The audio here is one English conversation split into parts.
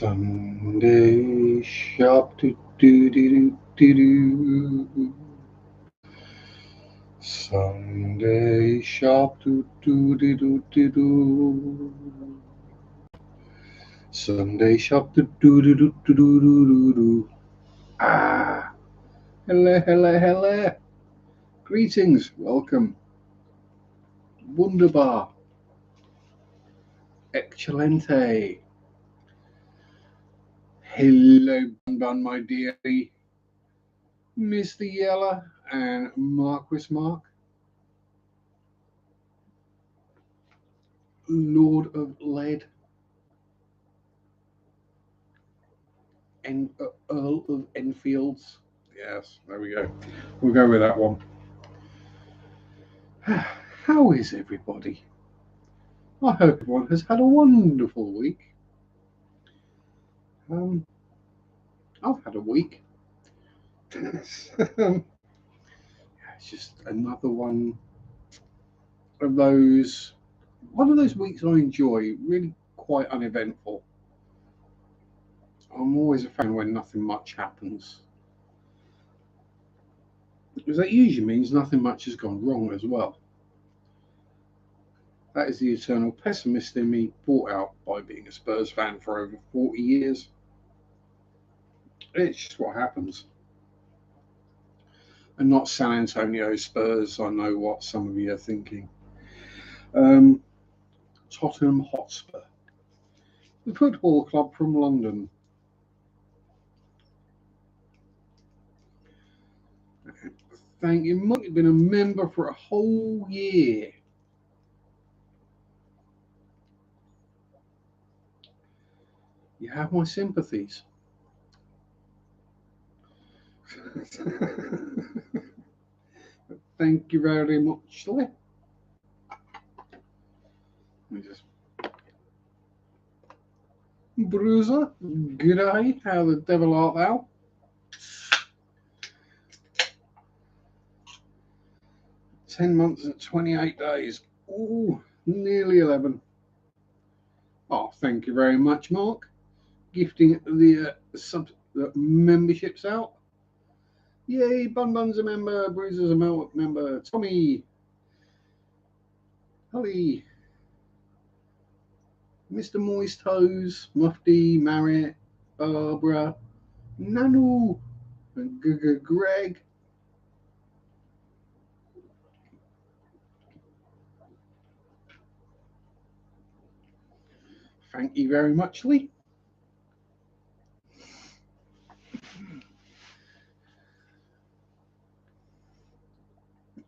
Sunday shop do do do do do do. Sunday shop do do do do do do. Sunday shop do do do do do do do do. Ah, hello. Greetings, welcome. Wunderbar. Excelente. Hello, Bun, my dear. Mr. Yeller and Marquis Mark. Lord of Lead. And Earl of Enfields. Yes, there we go. We'll go with that one. How is everybody? I hope everyone has had a wonderful week. I've had a week. It's just another one of those weeks I enjoy, really quite uneventful. I'm always a fan when nothing much happens, because that usually means nothing much has gone wrong as well. That is the eternal pessimist in me, brought out by being a Spurs fan for over 40 years. It's just what happens. And not San Antonio Spurs, I know what some of you are thinking. Tottenham Hotspur, the football club from London. Thank you. Mike, you've been a member for a whole year. You have my sympathies. Thank you very much, Lee. Bruiser, good day. How the devil art thou? "10 months and 28 days. Ooh, nearly 11. Oh, thank you very much, Mark. Gifting the memberships out. Yay, Bun's a member, Bruiser's a member, Tommy, Holly, Mr. Moist Toes, Mufti, Marriott, Barbara, Nanu, and Greg. Thank you very much, Lee.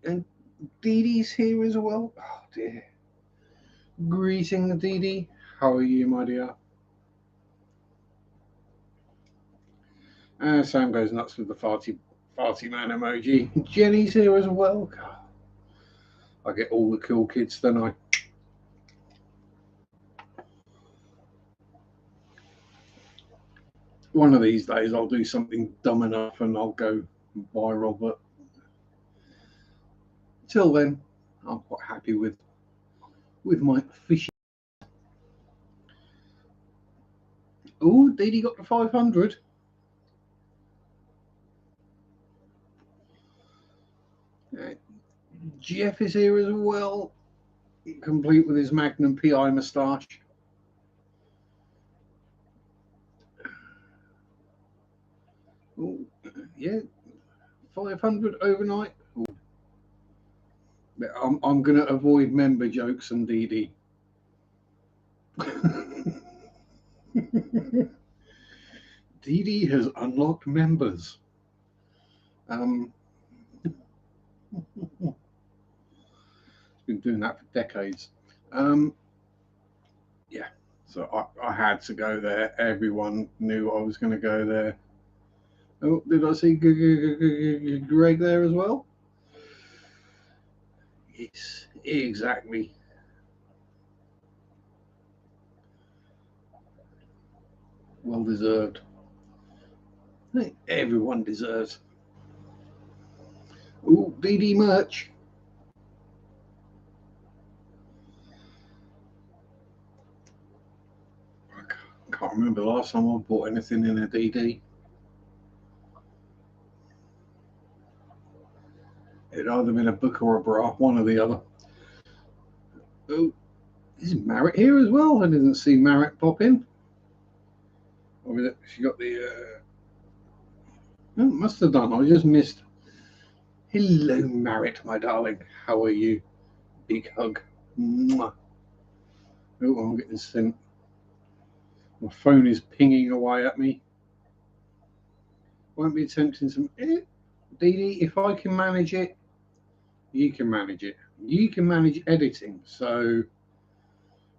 And Dee Dee's here as well. Oh dear. Greetings, Dee Dee. How are you, my dear? Sam goes nuts with the farty man emoji. Jenny's here as well. I get all the cool kids, don't I? One of these days I'll do something dumb enough and I'll go viral, but till then I'm quite happy with my fishy. Oh, Dee Dee got to 500. Jeff is here as well, complete with his Magnum PI moustache. Oh, yeah, 500 overnight. Ooh. I'm going to avoid member jokes and Dee Dee. Dee Dee has unlocked members. Been doing that for decades. Yeah, so I had to go there. Everyone knew I was going to go there. Oh, did I see Greg there as well? Yes, exactly. Well deserved. Everyone deserves. Oh, DD merch. I can't can't remember the last time I bought anything in a DD. It'd either been a book or a bra, one or the other. Oh, is Marriott here as well? I didn't see Marriott pop in. Or was it, she got the... Oh, must have done. I just missed. Hello, Marriott, my darling. How are you? Big hug. Mwah. Oh, I'm getting sent. My phone is pinging away at me. Won't be attempting some... Dee Dee, if I can manage it, you can manage it. You can manage editing. So,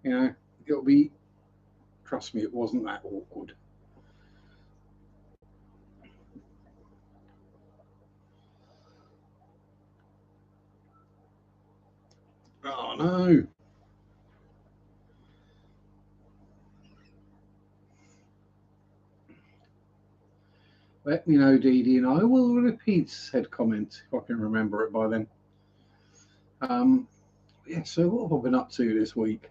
you know, it'll be... Trust me, it wasn't that awkward. Oh, no. Let me know, Dee Dee, and I will repeat said comment if I can remember it by then. Yeah, so what have I been up to this week?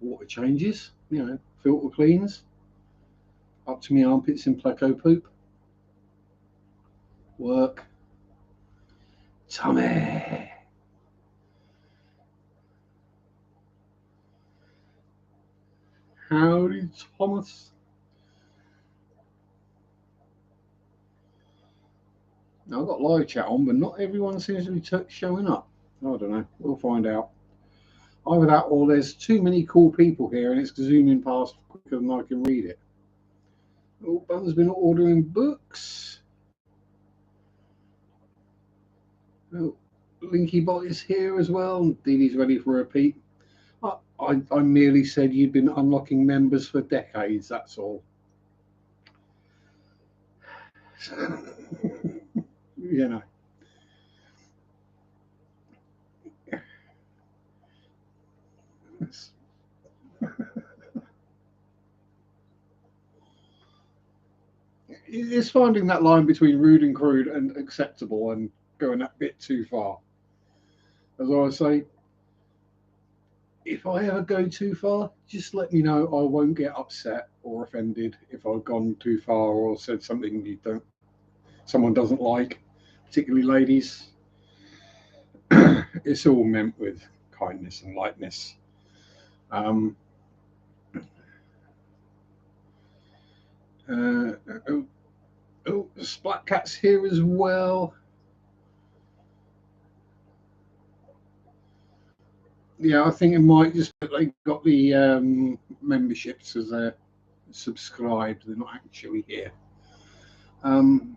Water changes, you know, filter cleans, up to my armpits in pleco poop, work, tummy. Howdy, Thomas. Now, I've got live chat on, but not everyone seems to be showing up. I don't know. We'll find out. Either that or there's too many cool people here and it's zooming past quicker than I can read it. Oh, Bun's been ordering books. Oh, Linky Bot is here as well. Dee Dee's ready for a repeat. I merely said you've been unlocking members for decades, that's all. You know. It's finding that line between rude and crude and acceptable and going that bit too far. As I say, if I ever go too far, just let me know. I won't get upset or offended if I've gone too far or said something someone doesn't like, particularly ladies. It's all meant with kindness and lightness. Splat Cat's here as well. Yeah, I think it might just they got the memberships as they're subscribed. They're not actually here. And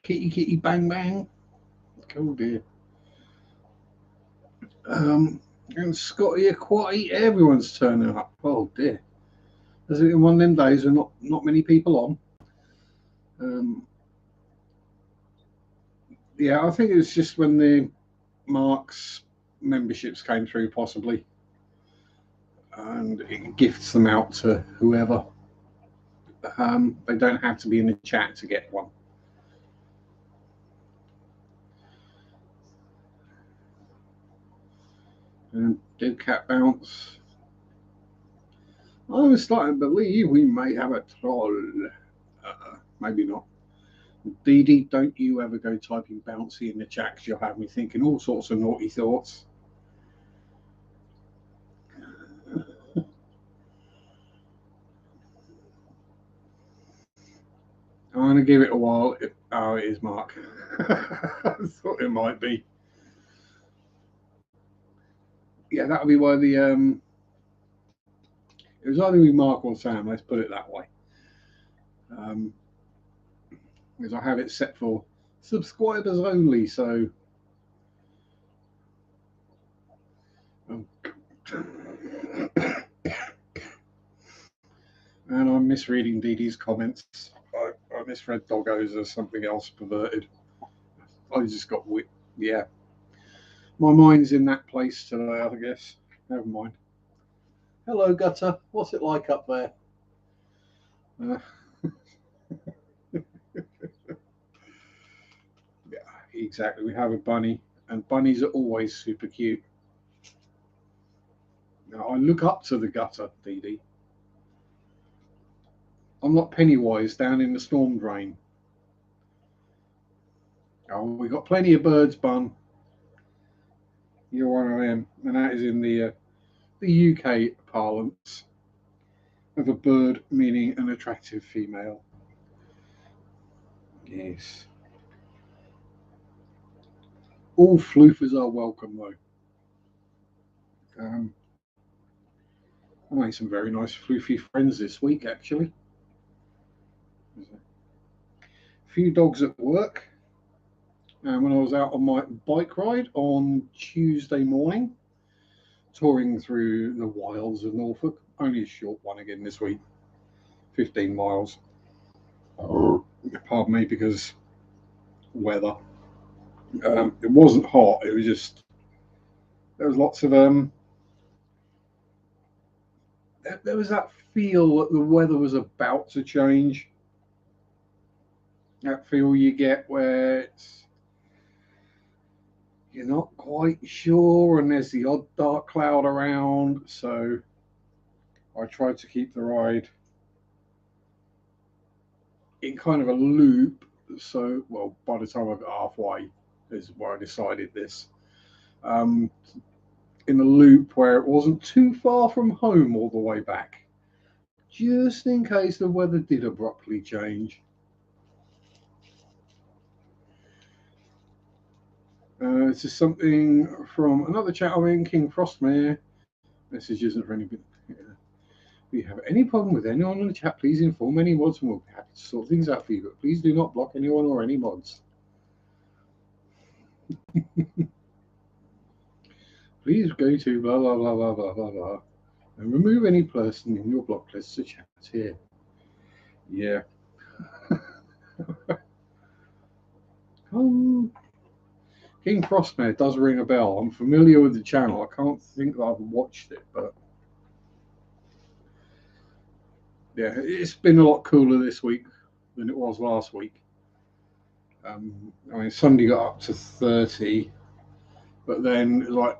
Kitty Kitty Bang Bang. Oh dear. And Scotty Aquati, everyone's turning up. Oh dear. Is it in one of them days where not many people on? Yeah, I think it's just when the Mark's memberships came through, possibly, and it gifts them out to whoever. They don't have to be in the chat to get one. And Dead Cat Bounce. I was starting to believe we may have a troll. Maybe not. Dee Dee, don't you ever go typing bouncy in the chat because you'll have me thinking all sorts of naughty thoughts. I'm going to give it a while. Oh, it is Mark. I thought it might be. Yeah, that'll be why the it was either with Mark or Sam. Let's put it that way. Because I have it set for subscribers only. So, and I'm misreading Dee Dee's comments. I misread Doggos as something else perverted. I just got yeah. My mind's in that place today, I guess. Never mind. Hello, Gutter. What's it like up there? Yeah, exactly. We have a bunny, and bunnies are always super cute. Now, I look up to the gutter, Dee Dee. I'm not Pennywise down in the storm drain. Oh, we got plenty of birds, Bun. You're one of them, and that is in the UK parlance of a bird meaning an attractive female. Yes. All floofers are welcome, though. I made some very nice floofy friends this week, actually. A few dogs at work. And when I was out on my bike ride on Tuesday morning, touring through the wilds of Norfolk, only a short one again this week, 15 miles. Pardon me, because weather. It wasn't hot, it was just, there was lots of, there was that feel that the weather was about to change. That feel you get where you're not quite sure and there's the odd dark cloud around. So I tried to keep the ride in kind of a loop. So, well, by the time I got halfway is where I decided this. In a loop where it wasn't too far from home all the way back, just in case the weather did abruptly change. This is something from another chat I'm in, King Frostmare. Message isn't for anybody. If you have any problem with anyone in the chat, please inform any mods and we'll be happy to sort things out for you. But please do not block anyone or any mods. Please go to blah blah blah blah blah blah blah and remove any person in your block list to chat here. Yeah. King Frostmare does ring a bell. I'm familiar with the channel. I can't think that I've watched it, but yeah, it's been a lot cooler this week than it was last week. I mean, Sunday got up to 30, but then like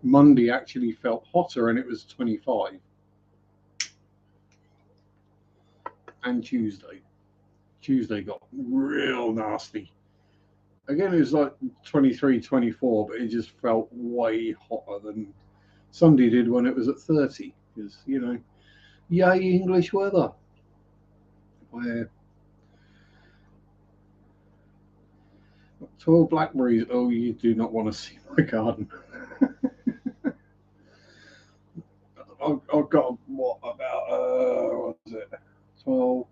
Monday actually felt hotter and it was 25. And Tuesday got real nasty. Again, it was like 23, 24, but it just felt way hotter than Sunday did when it was at 30. Because, you know, yay, English weather. Where 12 blackberries. Oh, you do not want to see my garden. I've got what was it? 12.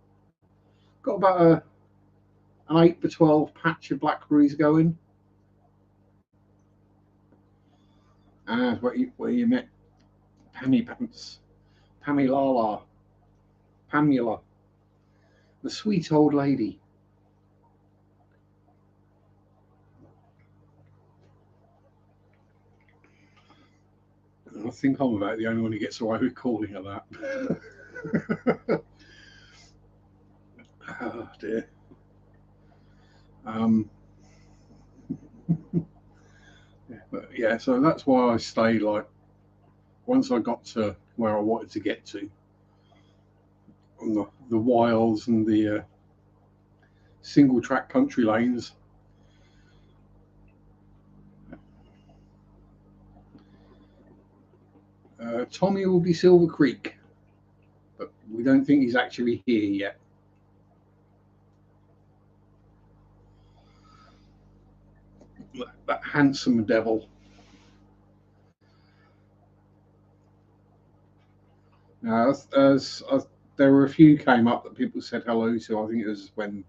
Got about an 8 to 12 patch of blackberries going. Where you met Pamela, the sweet old lady. I think I'm about the only one who gets away with calling her that. Oh dear. Yeah, so that's why I stayed. Like, once I got to where I wanted to get to, on the wilds and the single track country lanes, Tommy will be Silver Creek, but we don't think he's actually here yet. That handsome devil. Now, as there were a few came up that people said hello to. I think it was when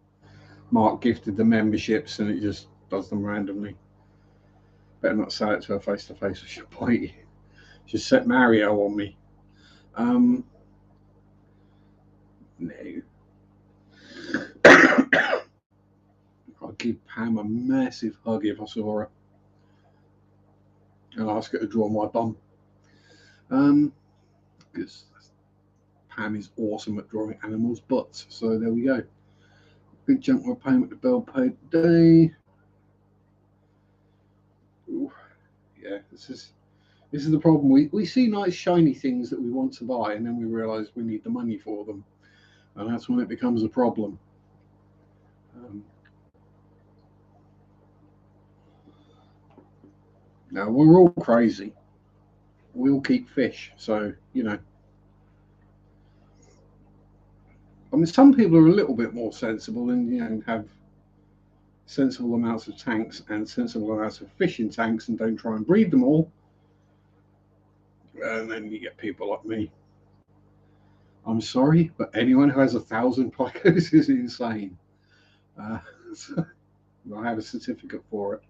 Mark gifted the memberships, and it just does them randomly. Better not say it to her face to face, or she'll bite you. She'll set Mario on me. No. I'd give Pam a massive hug if I saw her, and ask her to draw my bum. Because Pam is awesome at drawing animals' butts. So there we go. Big chunk of payment to Bell paid today. Ooh, yeah, this is This is the problem. We see nice shiny things that we want to buy, and then we realise we need the money for them, and that's when it becomes a problem. Now we're all crazy. We all keep fish, so I mean, some people are a little bit more sensible and have sensible amounts of tanks and sensible amounts of fish in tanks and don't try and breed them all. And then you get people like me. I'm sorry, but anyone who has 1,000 plecos is insane. So I have a certificate for it.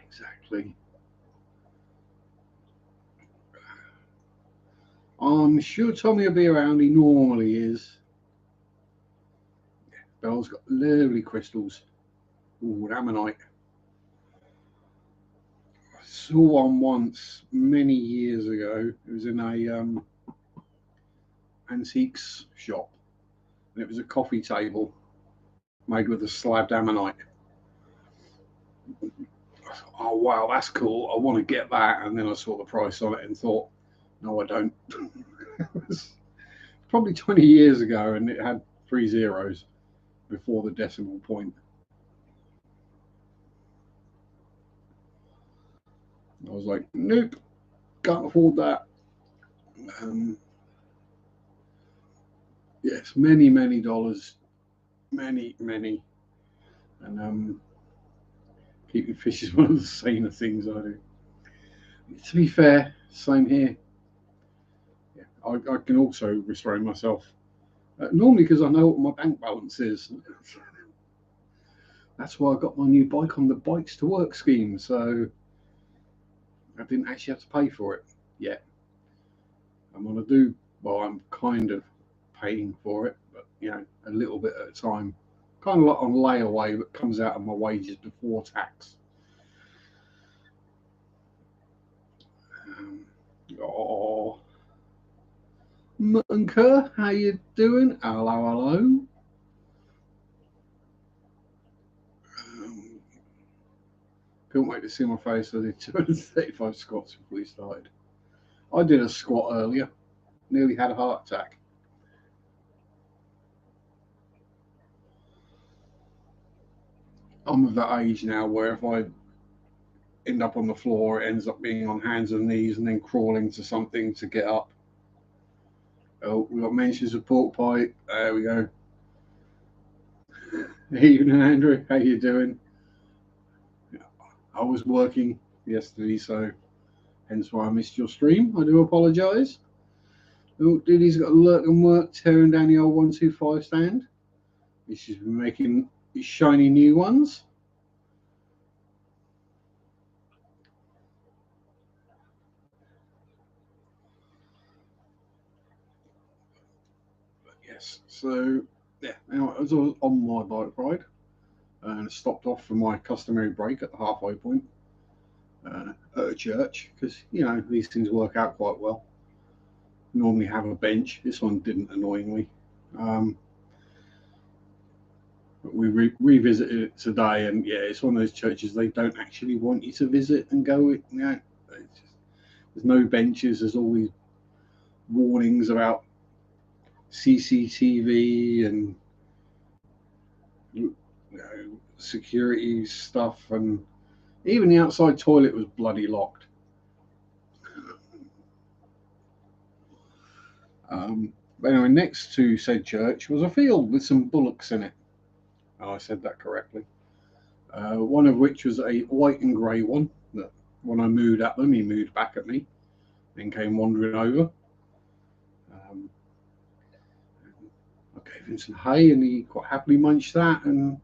Exactly. I'm sure Tommy will be around. He normally is. Belle's got lovely crystals. Ooh, ammonite. I saw one once many years ago. It was in a antiques shop, and it was a coffee table made with a slabbed ammonite. Oh wow, that's cool. I want to get that. And then I saw the price on it and thought, no, I don't. It was probably 20 years ago, and it had 3 zeros before the decimal point. I was like, nope, can't afford that. Um, yes, many dollars, many, and keeping fish is one of the saner things I do. To be fair, same here. Yeah, I can also restrain myself. Normally because I know what my bank balance is. That's why I got my new bike on the Bikes to Work scheme. So I didn't actually have to pay for it yet. I'm gonna do. Well, I'm kind of paying for it, but a little bit at a time. Kind of like on layaway, that comes out of my wages before tax. Um, oh, Mutton Kerr, how you doing? Hello. Couldn't wait to see my face. I did 235 squats before we started. I did a squat earlier. Nearly had a heart attack. I'm of that age now where if I end up on the floor, it ends up being on hands and knees and then crawling to something to get up. Oh, we got mentions of pork pie. There we go. Evening, Andrew. How you doing? I was working yesterday, so hence why I missed your stream. I do apologise. Oh, Diddy's got to lurk and work tearing down the old 125 stand. She's been making shiny new ones. But yes, so yeah, anyway, I was on my bike ride and stopped off for my customary break at the halfway point at a church because these things work out quite well. Normally have a bench. This one didn't, annoyingly. But we revisited it today, and yeah, it's one of those churches they don't actually want you to visit and go. There's no benches. There's always warnings about CCTV and security stuff, and even the outside toilet was bloody locked. But anyway, next to said church was a field with some bullocks in it. Oh, I said that correctly. One of which was a white and grey one that when I mooed at them, he mooed back at me and came wandering over. I gave him some hay and he quite happily munched that and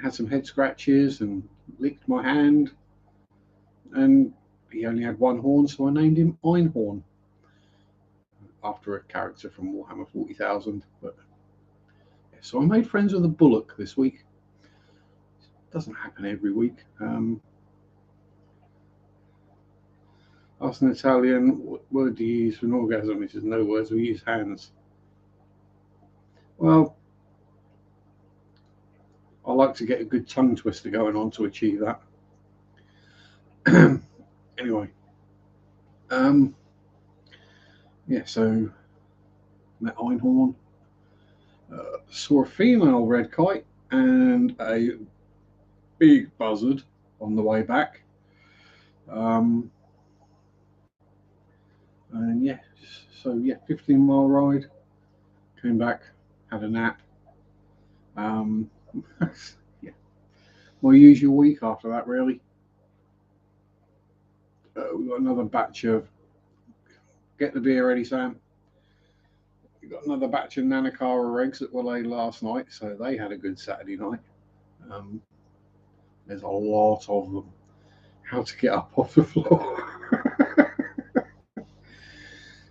had some head scratches and licked my hand. And he only had one horn, so I named him Einhorn after a character from Warhammer 40,000. But yeah, so I made friends with a bullock this week. Doesn't happen every week. Asked an Italian, what word do you use for an orgasm? He says, no words, we use hands. Well, I like to get a good tongue twister going on to achieve that. Anyway, yeah, so met Einhorn, saw a female red kite and a big buzzard on the way back. And yeah, so yeah, 15-mile ride, came back, had a nap. Yeah, my usual week after that, really. We've got another batch of, get the beer ready, Sam. We've got another batch of Nanakara eggs that were laid last night, so they had a good Saturday night. Um, there's a lot of them. How to get up off the floor.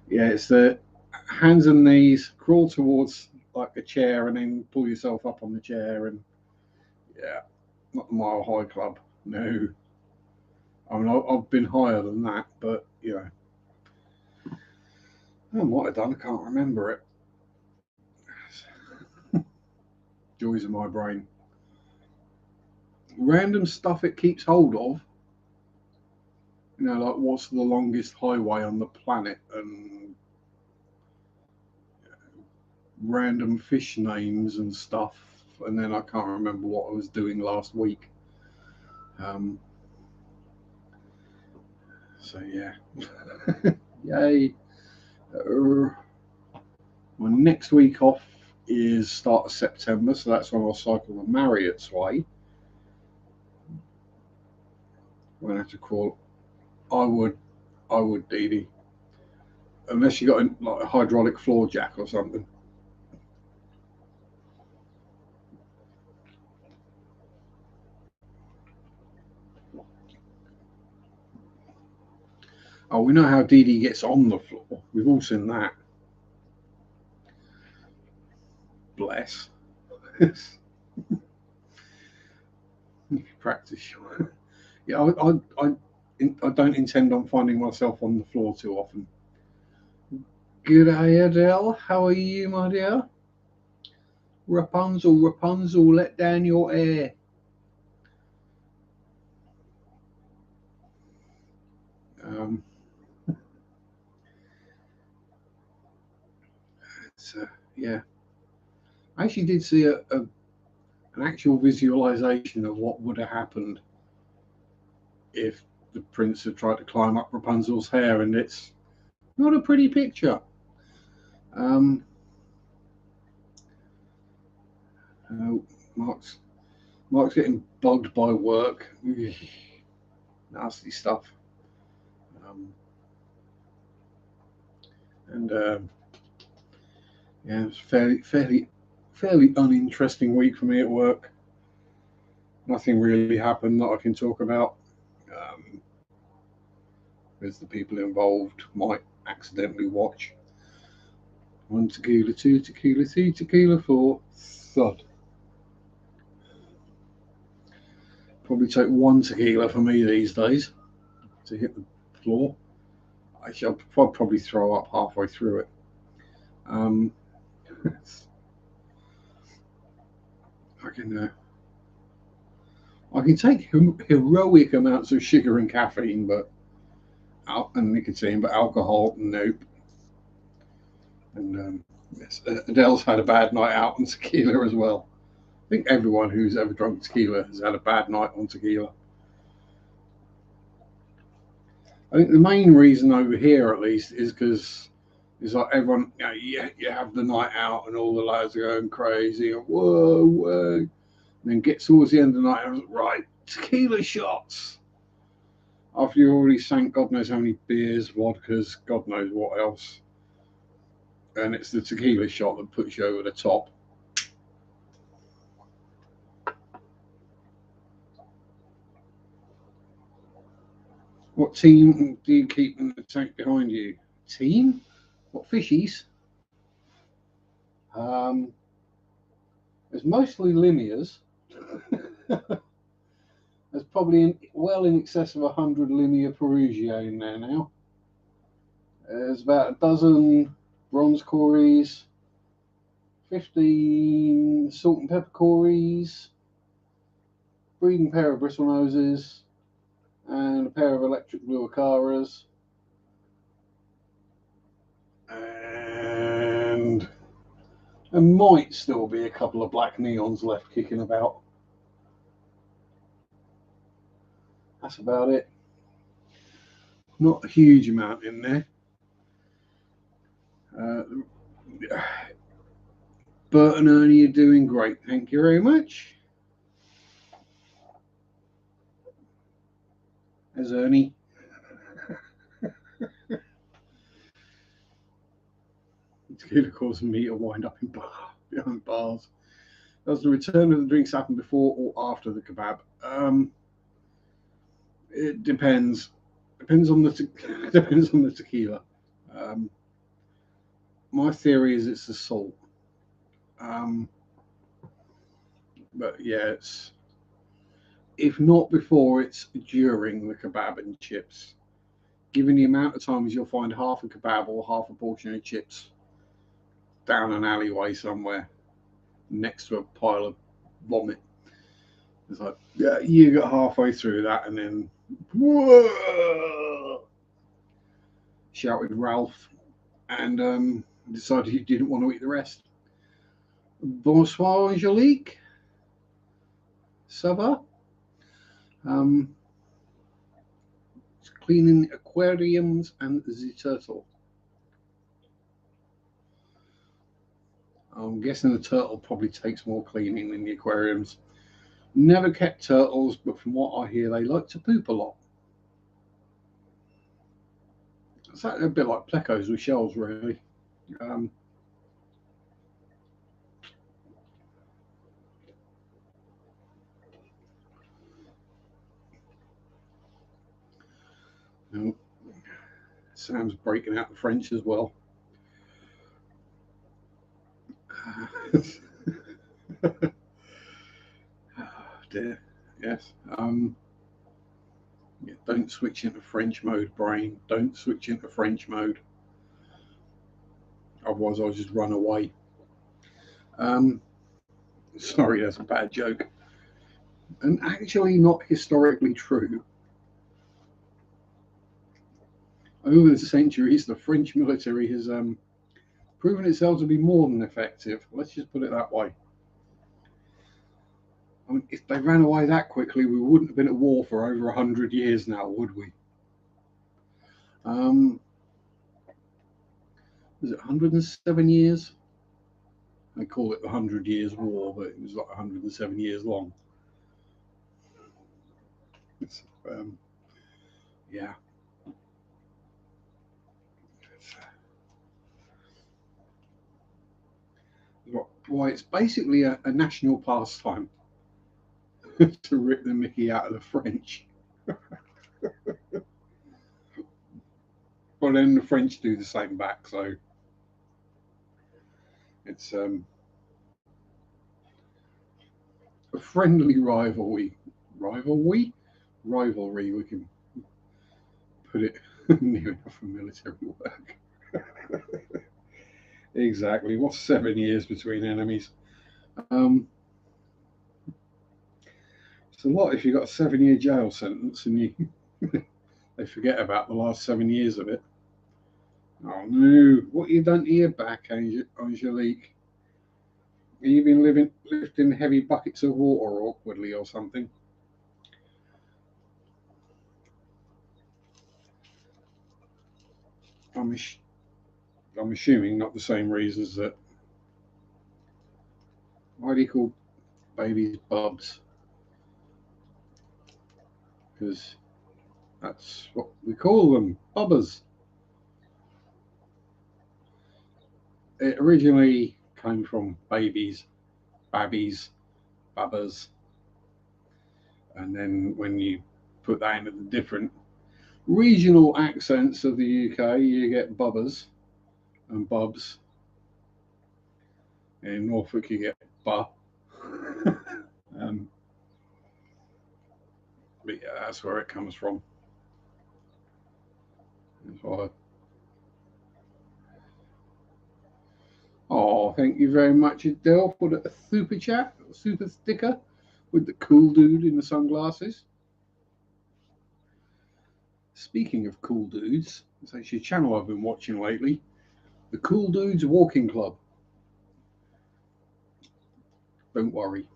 Yeah, it's the hands and knees, crawl towards like a chair and then pull yourself up on the chair, and yeah, not the Mile High Club. No. I mean, I've been higher than that, but you know, I might have done. I can't remember it. Joys of my brain. Random stuff it keeps hold of. You know, like what's the longest highway on the planet, and random fish names and stuff. And then I can't remember what I was doing last week. So yeah, yay. My next week off is start of September, so that's when I'll cycle the Marriott's way. I'm gonna have to crawl. I would, Dee Dee, unless you got like a hydraulic floor jack or something. Oh, we know how Dee Dee gets on the floor. We've all seen that. Bless. Practice. Yeah, I don't intend on finding myself on the floor too often. Good day, Adele. How are you, my dear? Rapunzel, Rapunzel, let down your hair. Um, so, yeah. I actually did see an actual visualization of what would have happened if the prince had tried to climb up Rapunzel's hair, and it's not a pretty picture. Um, uh, Mark's getting bugged by work. Nasty stuff. Um, and yeah, it's fairly uninteresting week for me at work. Nothing really happened that I can talk about. Because the people involved might accidentally watch. 1 tequila, 2 tequila, 3 tequila, 4. Thud. Probably take 1 tequila for me these days to hit the floor. I'll probably throw up halfway through it. I can take heroic amounts of sugar and caffeine, and nicotine, but alcohol, nope. And yes, Adele's had a bad night out on tequila as well. I think everyone who's ever drunk tequila has had a bad night on tequila. I think the main reason over here, at least, is because it's like everyone, you have the night out and all the lads are going crazy and whoa. And then get towards the end of the night, I was like, right, tequila shots. After you already sank God knows how many beers, vodkas, God knows what else. And it's the tequila shot that puts you over the top. What team do you keep in the tank behind you? Team? What fishies? There's mostly Limias. There's probably well in excess of 100 Limia Perugia in there now. There's about a dozen bronze cories, 15 salt and pepper cories, breeding pair of bristlenoses, and a pair of electric blue Acaras, and there might still be a couple of black neons left kicking about. That's about it. Not a huge amount in there. Bert and Ernie are doing great. Thank you very much. There's Ernie. It's going to cause me to wind up behind bars. Does the return of the drinks happen before or after the kebab? It depends. Depends on the tequila. My theory is it's the salt. But yeah, it's if not before, it's during the kebab and chips. Given the amount of times you'll find half a kebab or half a portion of chips down an alleyway somewhere next to a pile of vomit. It's like, yeah, you got halfway through that and then whoa, shouted Ralph and decided he didn't want to eat the rest. Bonsoir, Angelique. Ça va? Cleaning aquariums and the turtle. I'm guessing the turtle probably takes more cleaning than the aquariums. Never kept turtles, but from what I hear, they like to poop a lot. It's a bit like plecos with shells, really. Sam's breaking out the French as well. Oh, dear. Yes. Yeah, don't switch into French mode, brain. Don't switch into French mode. Otherwise, I'll just run away. Sorry, that's a bad joke. And actually not historically true. Over the centuries, the French military has proven itself to be more than effective. Let's just put it that way. I mean, if they ran away that quickly, we wouldn't have been at war for over 100 years now, would we? Was it 107 years? They call it the 100 Years' War, but it was like 107 years long. Yeah. Why, it's basically a national pastime to rip the Mickey out of the French. Well, then the French do the same back, so it's a friendly rivalry. We can put it near enough for military work. Exactly. What's 7 years between enemies? It's a lot if you've got a 7-year jail sentence and you they forget about the last 7 years of it. Oh no, what you done to your back, Angelique? Have you been lifting heavy buckets of water awkwardly or something? I'm assuming not the same reasons that. Why do you call babies bubs? Because that's what we call them, bubbers. It originally came from babies, babbies, bubbers. And then when you put that into the different regional accents of the UK, you get bubbers and bubs. In Norfolk, you get ba. But yeah, that's where it comes from. That's why. Oh, thank you very much, Adele, for the super chat, super sticker with the cool dude in the sunglasses. Speaking of cool dudes, it's actually a channel I've been watching lately. The Cool Dudes Walking Club. Don't worry.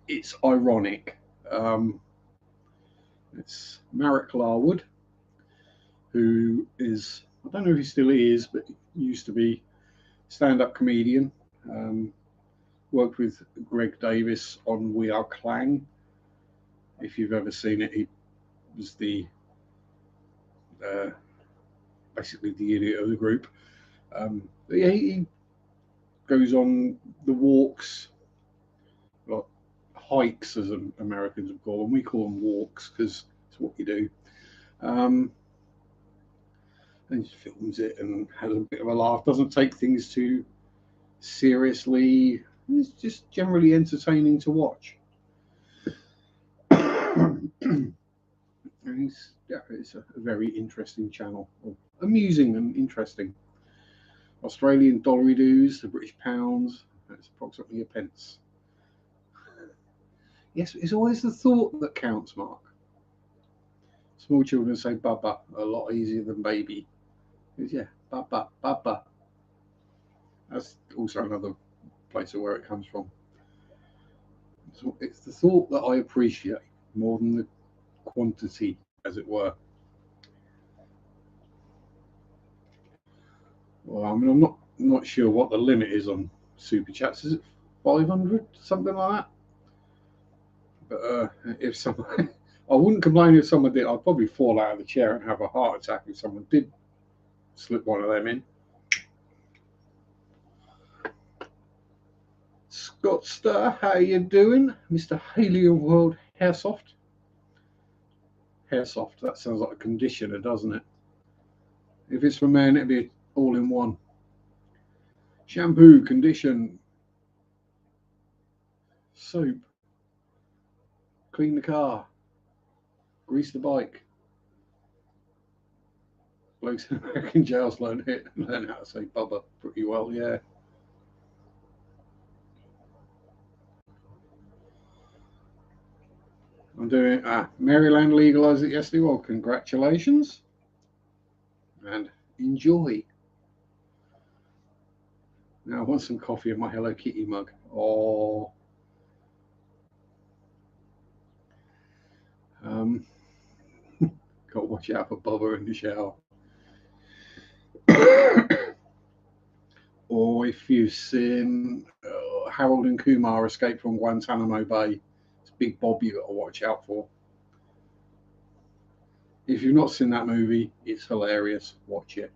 It's ironic. It's Marek Larwood, who is, I don't know if he still is, but he used to be stand-up comedian. Worked with Greg Davis on We Are Clang. If you've ever seen it, he was the basically the idiot of the group. But yeah, he goes on the walks, like hikes as Americans would call them. We call them walks because it's what you do. And he films it and has a bit of a laugh. Doesn't take things too seriously. It's just generally entertaining to watch. And it's a very interesting channel, amusing and interesting. Australian dollary-doos, the British pounds, that's approximately a pence. Yes, it's always the thought that counts, Mark. Small children say baba a lot easier than baby. Yeah, baba, baba. That's also another place of where it comes from. So it's the thought that I appreciate more than the quantity, as it were. Well, I mean, I'm not sure what the limit is on super chats. Is it 500, something like that? But if someone, I wouldn't complain if someone did. I'd probably fall out of the chair and have a heart attack if someone did slip one of them in. Scott Star, how you doing, Mr. Helium World Hairsoft? Hairsoft. That sounds like a conditioner, doesn't it? If it's for men, it'd be all in one. Shampoo, condition, soap, clean the car, grease the bike. Blokes in American jails learn how to say bubba pretty well, yeah. I'm doing Maryland legalized it yesterday. Well, congratulations and enjoy. Now I want some coffee in my Hello Kitty mug. Oh, got to watch out for Bubba in the shower. Or if you've seen Harold and Kumar Escape from Guantanamo Bay, it's Big Bob you got to watch out for. If you've not seen that movie, it's hilarious. Watch it.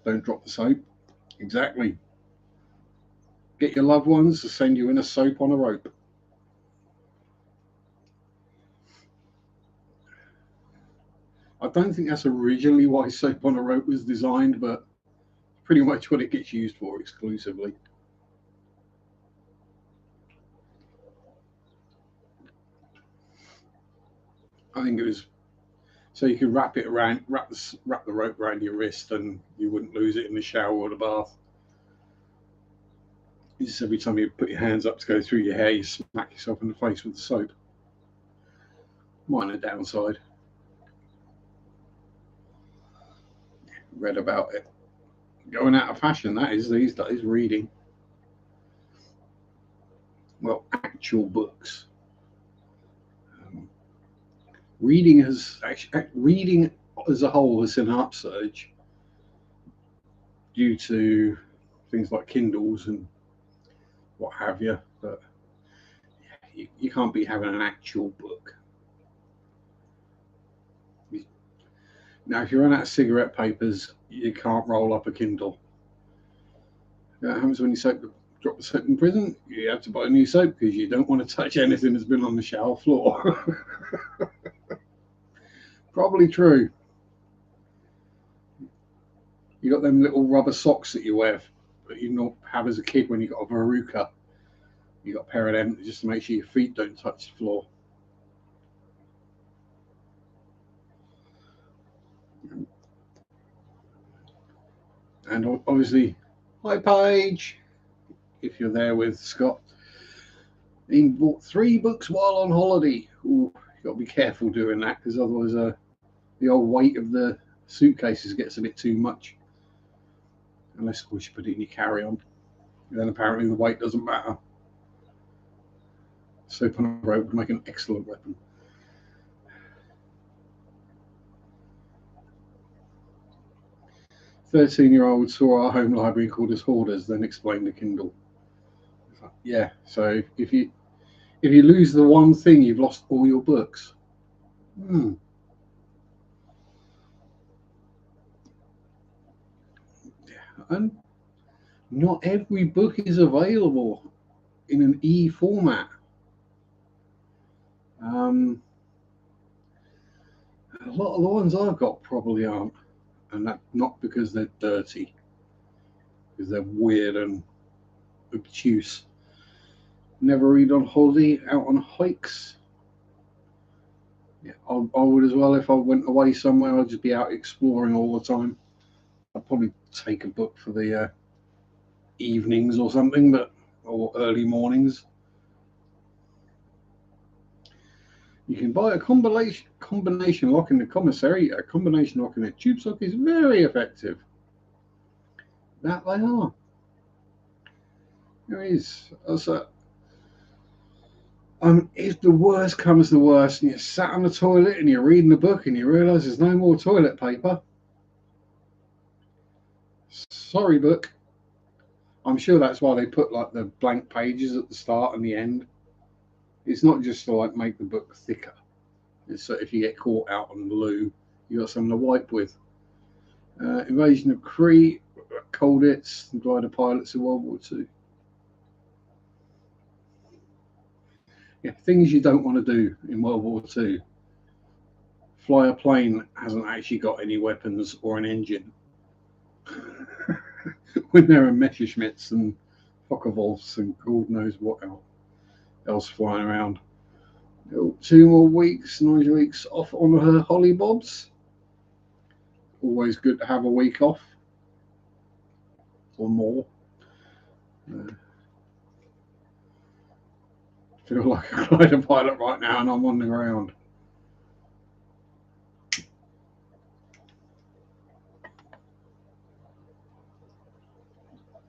Don't drop the soap. Exactly. Get your loved ones to send you in a soap on a rope. I don't think that's originally why soap on a rope was designed, but pretty much what it gets used for exclusively. I think it was so you could wrap the rope around your wrist, and you wouldn't lose it in the shower or the bath. Just every time you put your hands up to go through your hair, you smack yourself in the face with the soap. Minor downside. Read about it. Going out of fashion, that is these days, reading. Well, actual books. Reading as a whole has seen an upsurge due to things like Kindles and what have you. But you can't be having an actual book. Now, if you run out of cigarette papers, you can't roll up a Kindle. That happens when you drop the soap in prison. You have to buy a new soap because you don't want to touch anything that's been on the shower floor. Probably true. You got them little rubber socks that you wear that you not have as a kid when you got a verruca. You got a pair of them just to make sure your feet don't touch the floor. And obviously, hi Paige, if you're there with Scott. He bought 3 books while on holiday. Ooh, you've got to be careful doing that, because otherwise the old weight of the suitcases gets a bit too much. Unless, of course, you put it in your carry-on. Then apparently the weight doesn't matter. Soap on a rope would make an excellent weapon. "13-year-old saw our home library and called us hoarders, then explained the Kindle." Yeah, so if you lose the one thing, you've lost all your books. And not every book is available in an e-format. A lot of the ones I've got probably aren't, and that's not because they're dirty, because they're weird and obtuse. Never read on holiday, out on hikes. Yeah, I would as well. If I went away somewhere, I'd just be out exploring all the time. I'd probably take a book for the evenings or something, or early mornings. You can buy a combination lock in the commissary. A combination lock in a tube sock is very effective. That they are. There is. If the worst comes to the worst, and you're sat on the toilet and you're reading a book and you realise there's no more toilet paper, sorry, book. I'm sure that's why they put like the blank pages at the start and the end. It's not just to like make the book thicker. It's so if you get caught out on the loo, you got something to wipe with. Invasion of Crete, Colditz, the glider pilots of World War II. Yeah, things you don't want to do in World War II. Fly a plane hasn't actually got any weapons or an engine. When there are Messerschmitts and Focke-Wulfs and God knows what else flying around. 2 more weeks, 9 weeks off on her Holly Bobs. Always good to have a week off or more. Feel like a glider pilot right now, and I'm on the ground.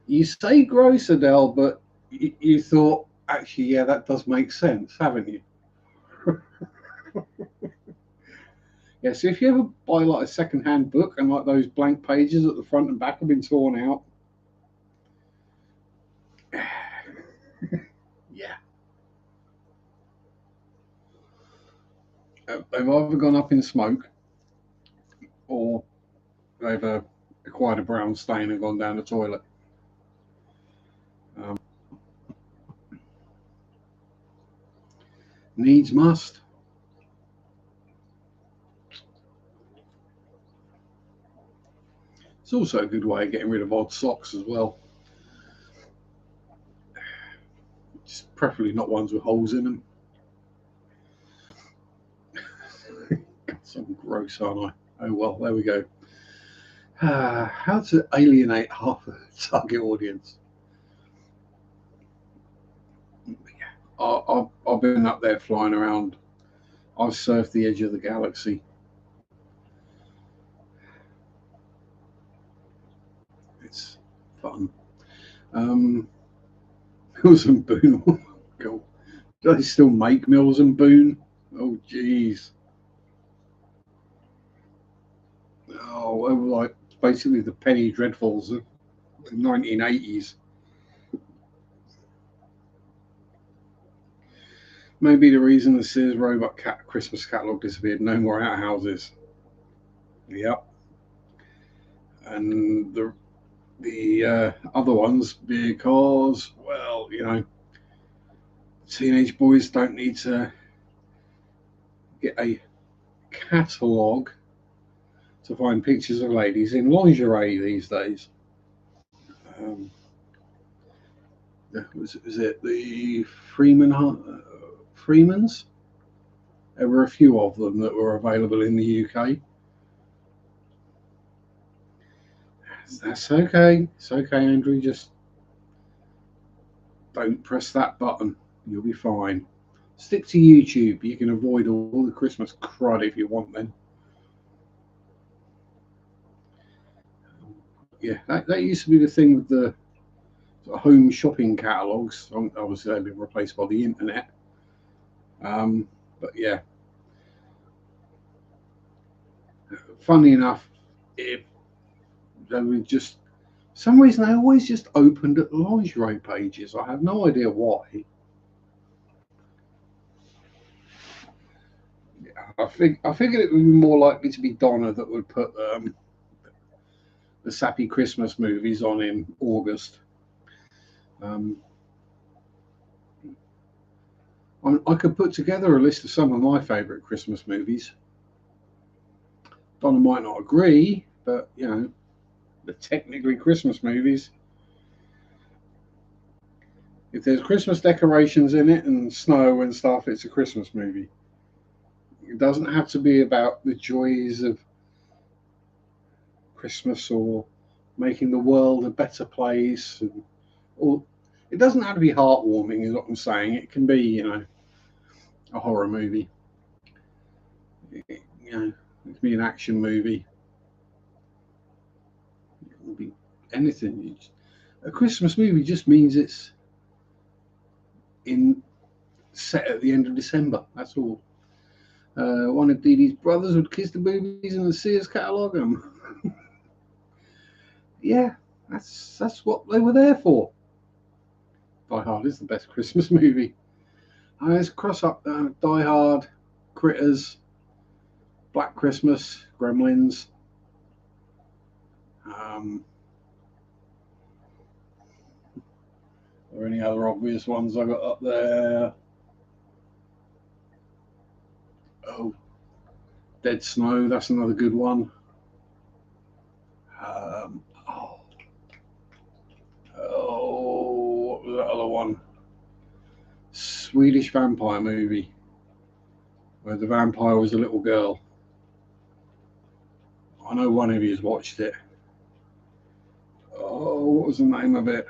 You say gross, Adele, but you thought, actually, yeah, that does make sense, haven't you? Yeah, so if you ever buy like a second-hand book and like those blank pages at the front and back have been torn out, yeah, they've either gone up in smoke or they've acquired a brown stain and gone down the toilet. Needs must. It's also a good way of getting rid of odd socks as well. Just preferably not ones with holes in them. God, so gross, aren't I? Oh well, there we go. How to alienate half the target audience. I've been up there flying around. I've surfed the edge of the galaxy. It's fun. Mills and Boone. God. Do they still make Mills and Boone? Oh, jeez. Oh, like basically the penny dreadfuls of the 1980s. Maybe the reason the Sears Roebuck Christmas catalogue disappeared. No more outhouses. Yep. And the other ones because, well, teenage boys don't need to get a catalogue to find pictures of ladies in lingerie these days. Was it the Freemans? There were a few of them that were available in the UK. That's okay. It's okay, Andrew. Just don't press that button. You'll be fine. Stick to YouTube. You can avoid all the Christmas crud if you want then. Yeah, that used to be the thing with the sort of home shopping catalogues. Obviously, they've been replaced by the internet. But yeah, funny enough, if they would just, for some reason, they always just opened at lingerie pages. I have no idea why. I figured it would be more likely to be Donna that would put the sappy Christmas movies on in August. Um, I could put together a list of some of my favourite Christmas movies. Donna might not agree, but you know, the technically Christmas movies. If there's Christmas decorations in it and snow and stuff, it's a Christmas movie. It doesn't have to be about the joys of Christmas or making the world a better place. Or it doesn't have to be heartwarming, is what I'm saying. It can be, you know, a horror movie. You know, it can be an action movie. It can be anything. A Christmas movie just means it's in set at the end of December. That's all. One of Dee Dee's brothers would kiss the boobies in the Sears catalogue. Yeah, that's what they were there for. Die Hard is the best Christmas movie. Let's cross up Die Hard, Critters, Black Christmas, Gremlins. Are there any other obvious ones I got up there? Oh, Dead Snow, that's another good one. What was that other one? Swedish vampire movie where the vampire was a little girl. I know one of you has watched it. Oh, what was the name of it?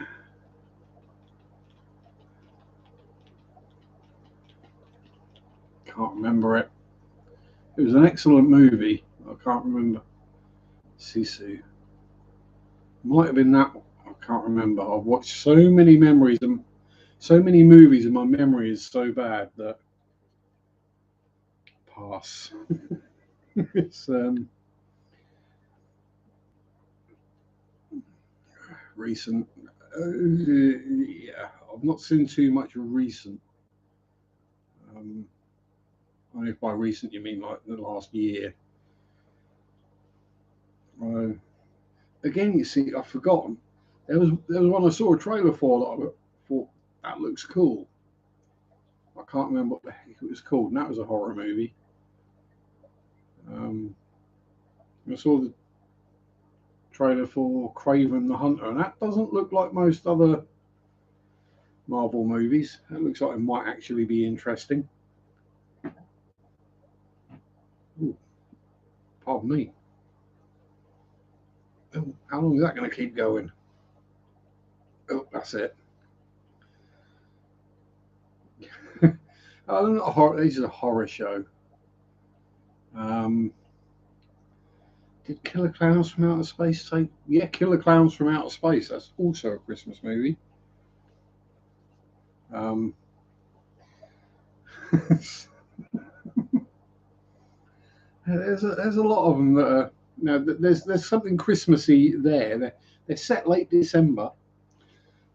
Can't remember it. It was an excellent movie. I can't remember. Sisu. Might have been that one. I can't remember. I've watched so many memories and so many movies, and my memory is so bad that pass. It's recent. Yeah, I've not seen too much recent. Only if by recent you mean like the last year. Again, you see, I've forgotten. There was one I saw a trailer for that I thought that looks cool. I can't remember what the heck it was called, and that was a horror movie. I saw the trailer for Craven the Hunter, and that doesn't look like most other Marvel movies. That looks like it might actually be interesting. Ooh, pardon me. Oh, how long is that going to keep going? Oh, that's it. This is a horror show. Did Killer Clowns from Outer Space take? Yeah, Killer Clowns from Outer Space. That's also a Christmas movie. There's a lot of them that are. You know, there's something Christmassy there. They're set late December,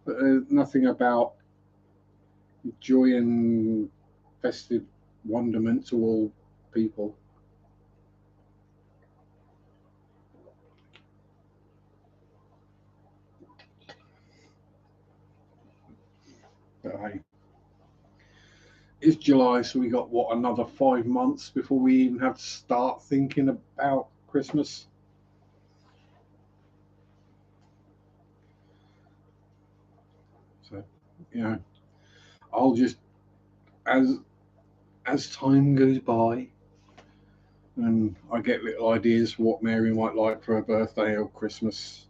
but there's nothing about joy and festive wonderment to all people. But hey, it's July, so we got what, another 5 months before we even have to start thinking about Christmas. So, you know, I'll just as time goes by and I get little ideas for what Mary might like for her birthday or Christmas,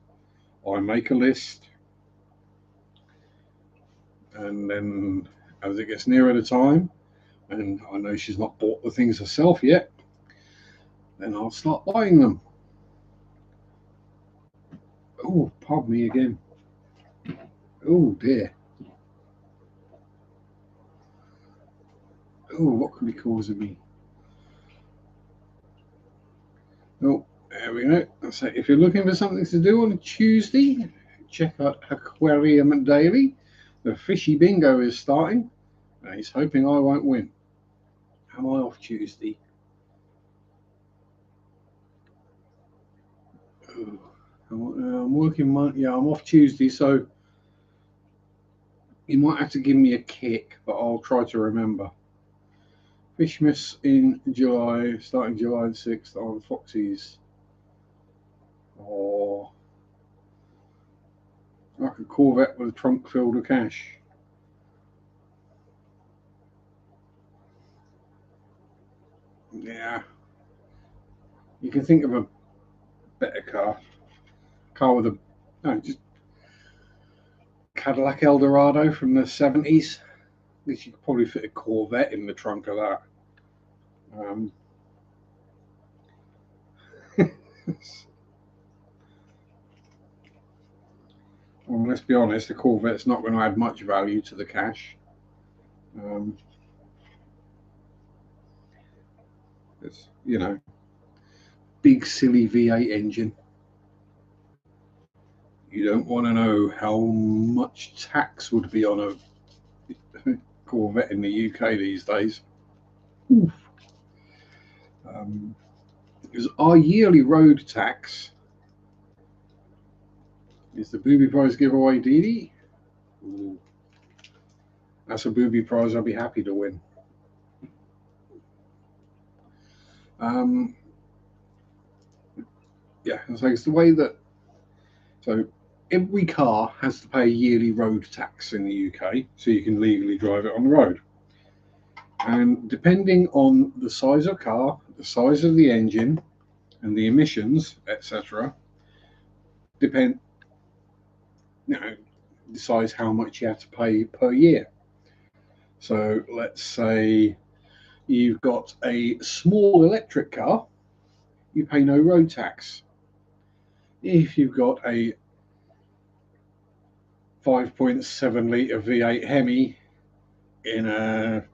I make a list, and then As it gets nearer the time, and I know she's not bought the things herself yet, then I'll start buying them. Oh, pardon me again. Oh dear. Oh, what could be causing me? Oh, there we go. So if you're looking for something to do on a Tuesday, check out Aquarium Daily. The fishy bingo is starting, and he's hoping I won't win. Am I off Tuesday? Oh, I'm working Monday. Yeah, I'm off Tuesday, so you might have to give me a kick, but I'll try to remember. Fishmas in July, starting July the 6th on Foxy's. Or like a Corvette with a trunk filled with cash. Yeah. You can think of a better car. Car with a no, just Cadillac Eldorado from the 70s. At least you could probably fit a Corvette in the trunk of that. Well, let's be honest, the Corvette's not going to add much value to the cash. It's, you know, big silly V8 engine. You don't want to know how much tax would be on a Corvette in the UK these days. Because our yearly road tax is the booby prize giveaway, Dee Dee. Ooh. That's a booby prize I'll be happy to win. Yeah, so it's the way that every car has to pay a yearly road tax in the UK, so you can legally drive it on the road. And depending on the size of car, the size of the engine, and the emissions, etc., decides how much you have to pay per year. So let's say you've got a small electric car, you pay no road tax. If you've got a 5.7 litre V8 Hemi in a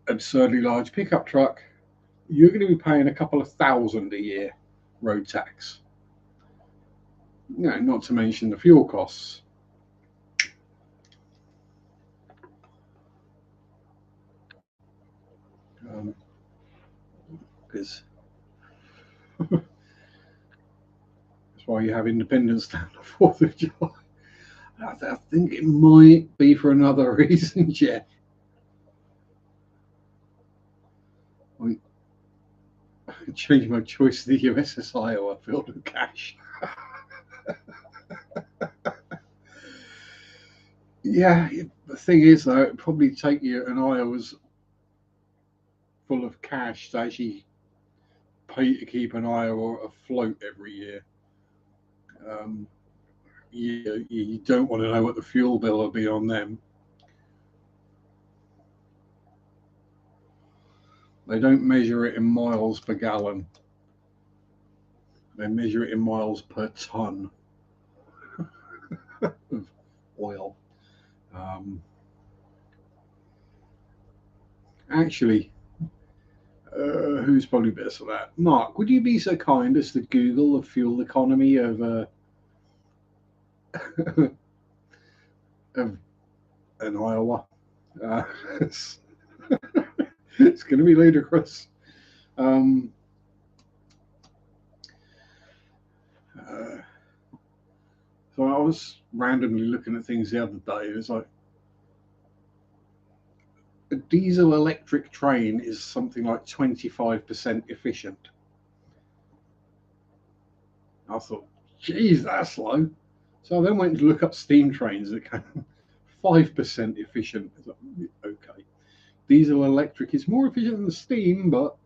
absurdly large pickup truck, you're going to be paying a couple of thousand a year road tax. Not to mention the fuel costs. Because that's why you have Independence Day on the 4th of July. I think it might be for another reason, Jeff. I changed my choice to the USS Iowa filled with cash. Yeah, the thing is, though, it'd probably take you an Iowa's full of cash to actually pay to keep an Iowa afloat every year. You don't want to know what the fuel bill will be on them. They don't measure it in miles per gallon. They measure it in miles per ton of oil. Actually, who's probably best for that? Mark, would you be so kind as to Google the fuel economy of of an Iowa? It's going to be ludicrous. So I was randomly looking at things the other day, and it's like a diesel electric train is something like 25% efficient. I thought, geez, that's low. So I then went to look up steam trains that came 5% efficient. Like, okay, diesel electric is more efficient than steam, but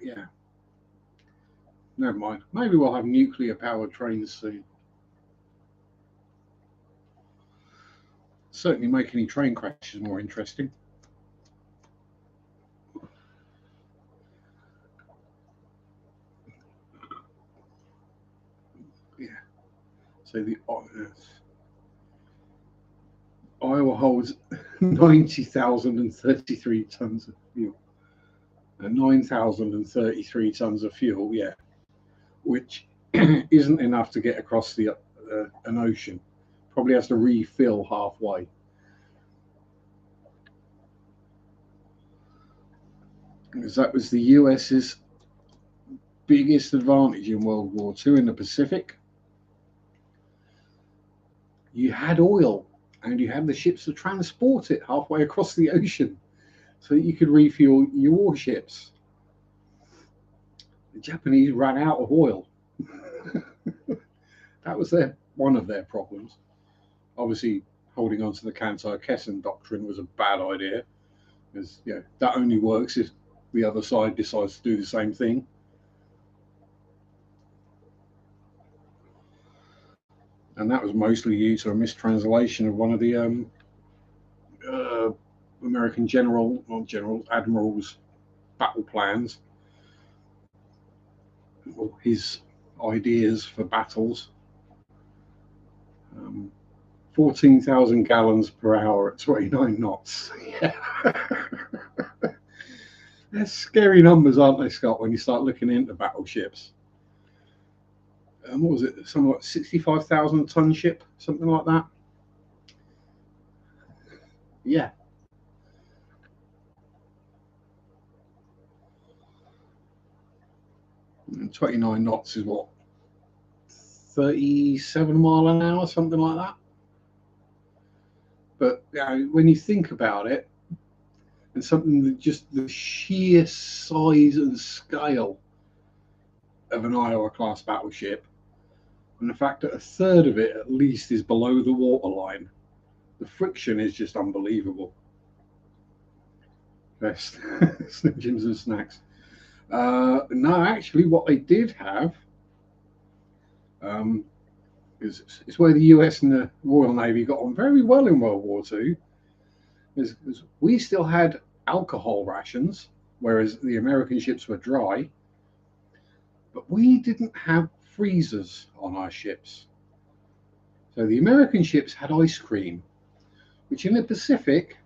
yeah, never mind. Maybe we'll have nuclear powered trains soon. certainly make any train crashes more interesting. Yeah. So the Iowa holds 90,033 tons of fuel. 9,033 tons of fuel, yeah, which isn't enough to get across the an ocean. Probably has to refill halfway. Because that was the US's biggest advantage in World War II in the Pacific. You had oil and you had the ships to transport it halfway across the ocean so that you could refuel your warships. The Japanese ran out of oil. That was one of their problems. Obviously, holding on to the Kantai-Kessen doctrine was a bad idea, because that only works if the other side decides to do the same thing. And that was mostly due to a mistranslation of one of the American admirals' battle plans, or his ideas for battles. 14,000 gallons per hour at 29 knots. Yeah. They're scary numbers, aren't they, Scott, when you start looking into battleships? What was it? Something like 65,000 ton ship, something like that. Yeah. And 29 knots is what? 37 mile an hour, something like that. But when you think about it, and something that just the sheer size and scale of an Iowa class battleship, and the fact that a third of it at least is below the waterline, the friction is just unbelievable. Best Slim Jims and snacks. No, actually, what they did have is where the US and the Royal Navy got on very well in World War II. Is we still had alcohol rations, whereas the American ships were dry. But we didn't have freezers on our ships. So the American ships had ice cream, which in the Pacific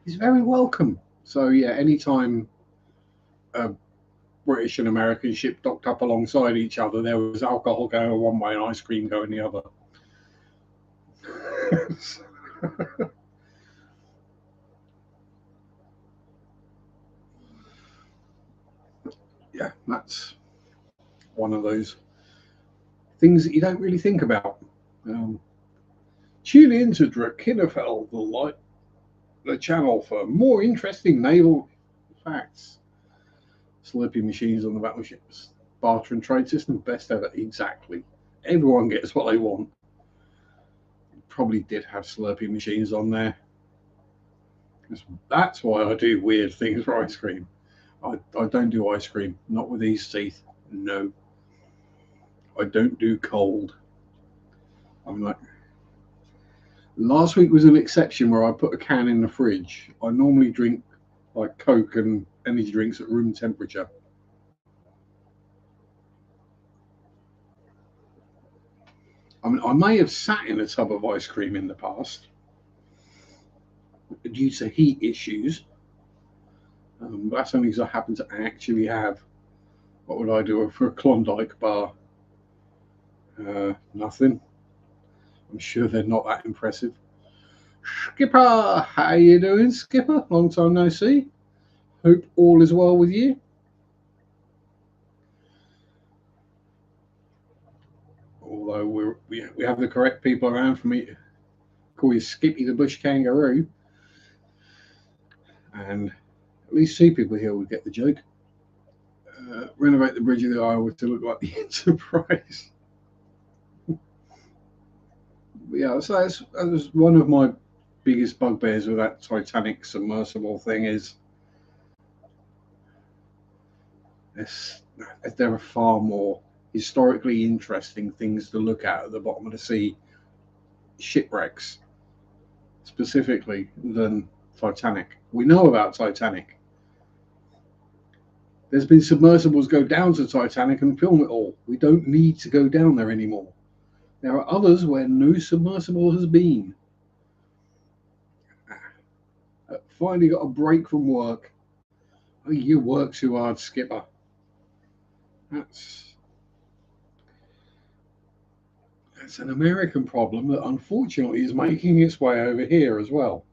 is very welcome. So yeah, anytime a British and American ship docked up alongside each other, there was alcohol going one way and ice cream going the other. Yeah, that's one of those things that you don't really think about. Tune in to Drakinefeld, the channel, for more interesting naval facts. Slurpee machines on the battleships. Barter and trade system, best ever. Exactly. Everyone gets what they want. Probably did have Slurpee machines on there. That's why I do weird things for ice cream. I don't do ice cream, not with these teeth. No. I don't do cold. I'm like, last week was an exception where I put a can in the fridge. I normally drink like Coke and energy drinks at room temperature. I mean, I may have sat in a tub of ice cream in the past due to heat issues. But that's only because I happen to actually have. What would I do for a Klondike bar? Nothing. I'm sure they're not that impressive. Skipper, how you doing, Skipper? Long time no see. Hope all is well with you. Although we have the correct people around for me to call you Skippy the Bush Kangaroo. And at least two people here would get the joke. Renovate the bridge of the Iowa to look like the Enterprise. Yeah, so that was one of my biggest bugbears with that Titanic submersible thing is there are far more historically interesting things to look at the bottom of the sea. Shipwrecks. specifically than Titanic. We know about Titanic. There's been submersibles go down to Titanic and film it all. We don't need to go down there anymore. There are others where no submersible has been. Finally got a break from work. Oh, you work too hard, skipper. That's an American problem that unfortunately is making its way over here as well.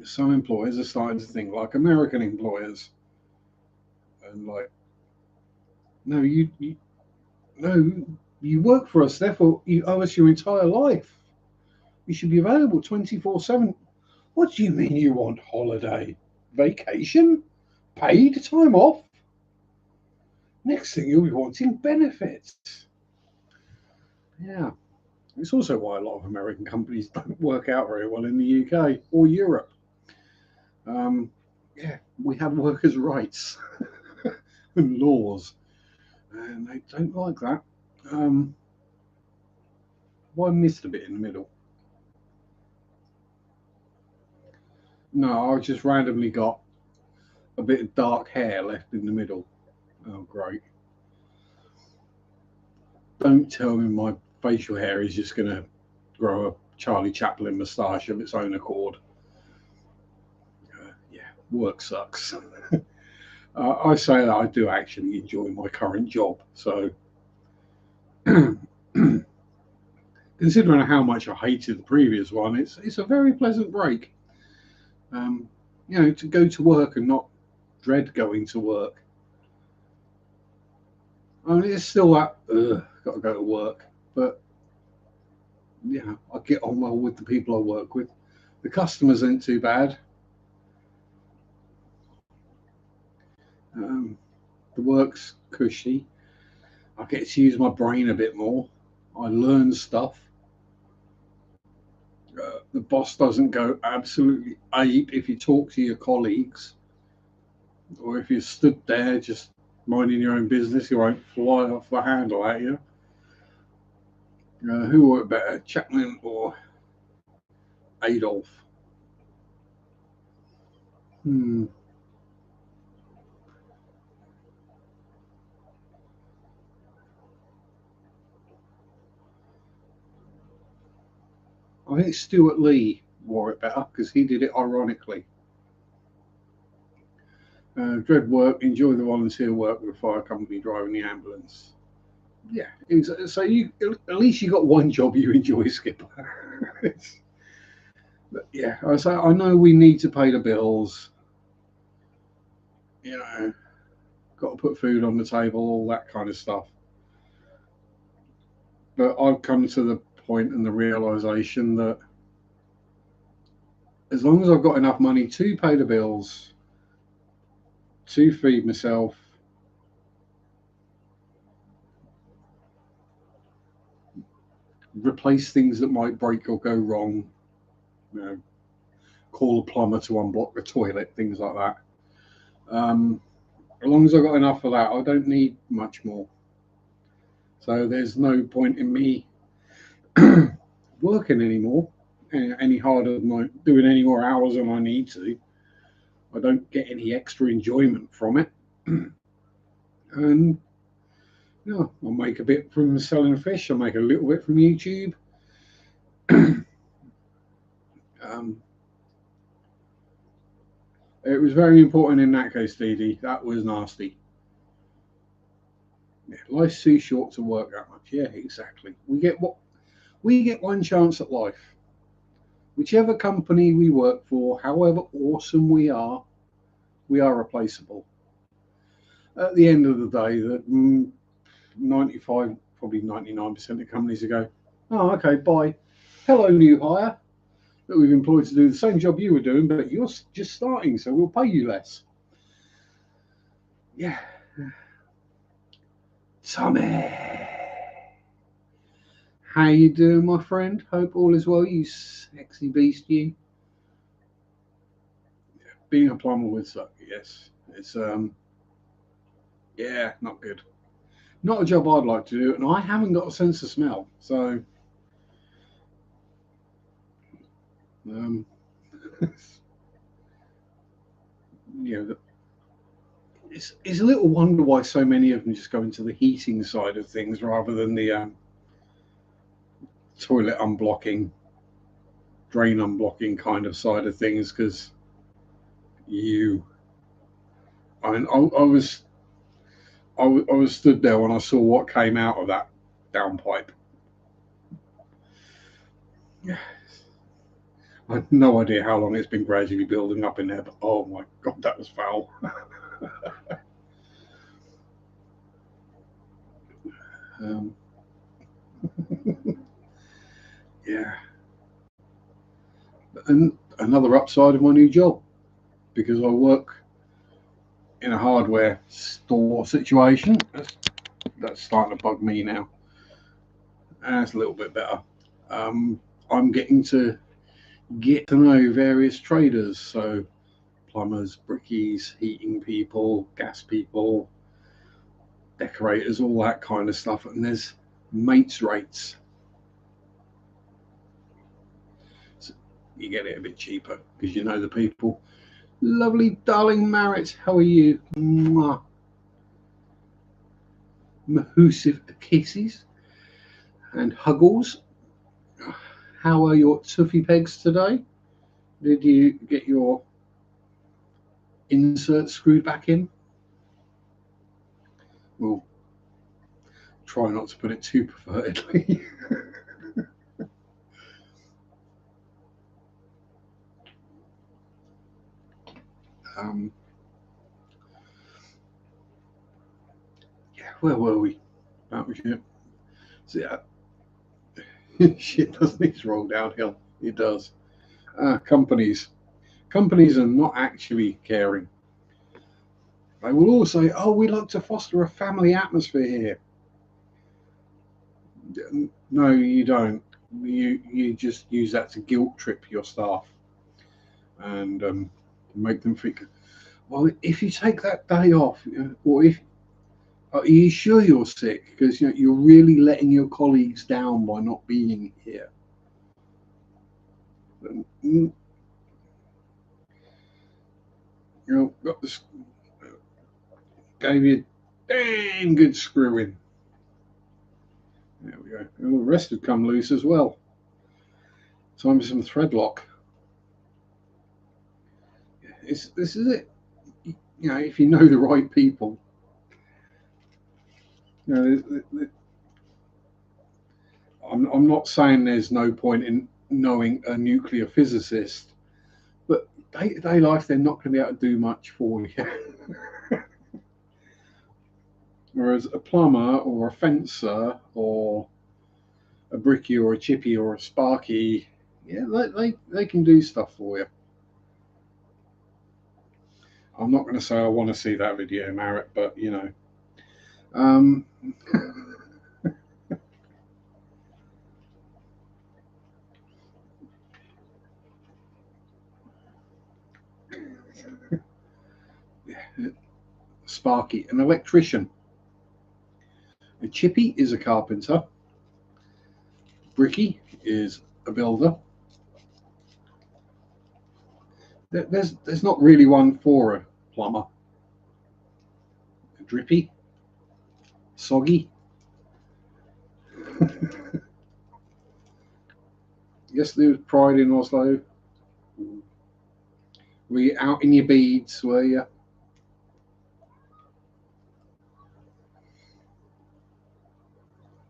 Some employers are starting to think like American employers, and like, no, no, you work for us, therefore you owe us your entire life. You should be available 24/7. What do you mean you want holiday, vacation, paid time off? Next thing you'll be wanting benefits. Yeah, it's also why a lot of American companies don't work out very well in the UK or Europe. Yeah, we have workers' rights and laws, and they don't like that. Well, I missed a bit in the middle. No, I just randomly got a bit of dark hair left in the middle. Oh, great. Don't tell me my facial hair is just going to grow a Charlie Chaplin moustache of its own accord. Yeah, work sucks. I say that I do actually enjoy my current job. So, considering how much I hated the previous one, it's a very pleasant break. To go to work and not dread going to work. I mean, it's still that got to go to work, but yeah, I get on well with the people I work with. The customers ain't too bad. The work's cushy. I get to use my brain a bit more. I learn stuff. The boss doesn't go absolutely ape if you talk to your colleagues, or if you stood there just minding your own business, he won't fly off the handle at you. Who worked better, Chaplin or Adolf? I think Stuart Lee wore it better because he did it ironically. Dread work, enjoy the volunteer work with the fire company driving the ambulance. Yeah, so you at least you got one job you enjoy, Skipper. But yeah, I know we need to pay the bills. Got to put food on the table, all that kind of stuff. But I've come to the point and the realization that as long as I've got enough money to pay the bills, to feed myself, replace things that might break or go wrong, call a plumber to unblock the toilet, things like that. As long as I've got enough for that, I don't need much more. So there's no point in me working anymore, any harder than doing any more hours than I need to. I don't get any extra enjoyment from it. And I'll make a bit from selling fish. I'll make a little bit from YouTube. It was very important in that case, Dee Dee. That was nasty. Yeah, life's too short to work that much. Yeah, exactly. We get one chance at life. Whichever company we work for, however awesome we are replaceable. At the end of the day, that 95, probably 99% of companies will go, oh, okay, bye. Hello, new hire that we've employed to do the same job you were doing, but you're just starting, so we'll pay you less. Yeah. Tommy, how you doing, my friend? Hope all is well, you sexy beast, you. Being a plumber would suck, yes. It's yeah, not good. Not a job I'd like to do, and I haven't got a sense of smell, so Um, you know, it's a little wonder why so many of them just go into the heating side of things rather than the toilet unblocking, drain unblocking kind of side of things. Because you, I mean, I was stood there when I saw what came out of that downpipe. Yeah. I have no idea how long it's been gradually building up in there, but oh my god, that was foul. um, yeah, and another upside of my new job, because I work in a hardware store situation. That's starting to bug me now. That's a little bit better. Um, I'm getting to get to know various traders, so plumbers, brickies, heating people, gas people, decorators, all that kind of stuff. And there's mates rates. So you get it a bit cheaper because you know the people. Lovely, darling Marit, how are you? Mwah. Mahoosive kisses and huggles. How are your toofy pegs today? Did you get your insert screwed back in? We'll try not to put it too pervertedly. um, yeah, where were we? About shit. So, yeah, shit does need to roll downhill. It does. Companies. Companies are not actually caring. They will all say, "Oh, we like to foster a family atmosphere here." No, you don't. You just use that to guilt trip your staff and make them think. Well, if you take that day off, or if are you sure you're sick? Because you're really letting your colleagues down by not being here. And, got this, gave you a damn good screwing. There we go. And the rest have come loose as well. Time for some thread lock. This is it. If you know the right people, you know, I'm not saying there's no point in knowing a nuclear physicist, but day to day life, they're not going to be able to do much for you. Whereas a plumber or a fencer or a bricky or a chippy or a sparky, yeah, they can do stuff for you. I'm not going to say I want to see that video, Marit, but um, Sparky, an electrician. A chippy is a carpenter. Bricky is a builder. There's not really one for a plumber. A drippy, soggy. Yes, there was pride in Oslo. Were you out in your beads? Were you?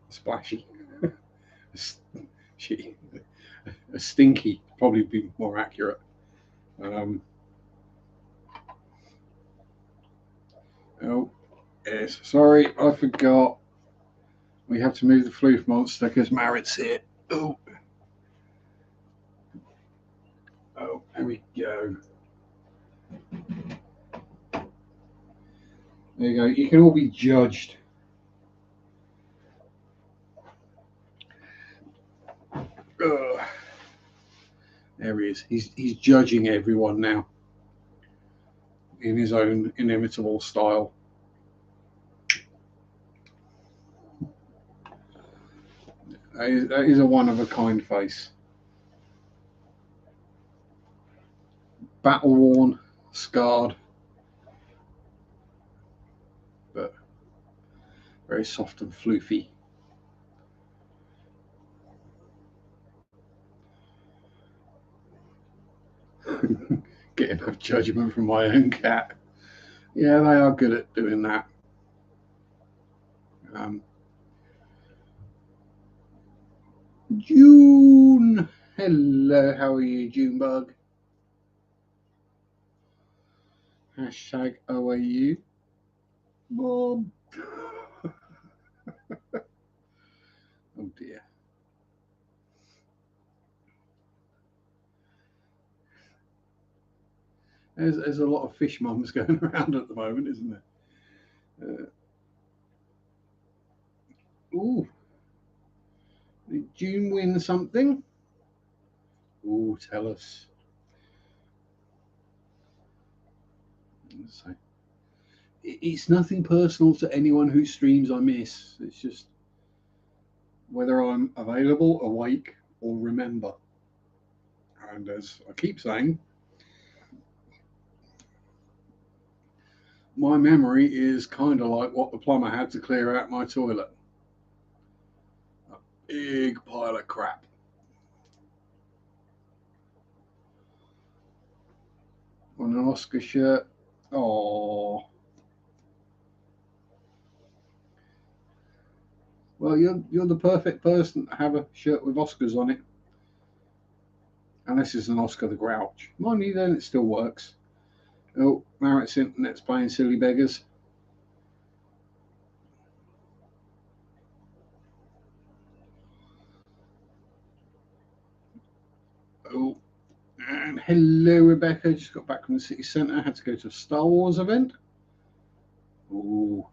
Splashy. She, a stinky, probably be more accurate. Um, oh, yes. Sorry, I forgot. We have to move the floof monster because Marit's here. Oh, oh, there we go. There you go. You can all be judged. Ugh. There he is. He's judging everyone now in his own inimitable style. That is a one of a kind face. battle worn, scarred, but very soft and floofy. Getting enough judgment from my own cat. Yeah, they are good at doing that. June, hello, how are you, Junebug? Hashtag OAU. Bob. Oh dear. There's a lot of fish mums going around at the moment, isn't there? Ooh. Did June win something? Ooh, tell us. So, it's nothing personal to anyone whose streams I miss. It's just whether I'm available, awake, or remember. And as I keep saying, my memory is kind of like what the plumber had to clear out my toilet. A big pile of crap. On an Oscar shirt. Oh. Well, you're the perfect person to have a shirt with Oscars on it. Unless it's an Oscar the Grouch. Mind you, then it still works. Oh, Marritt's internet's playing silly beggars. Oh, and hello, Rebecca. Just got back from the city centre. Had to go to a Star Wars event. Oh.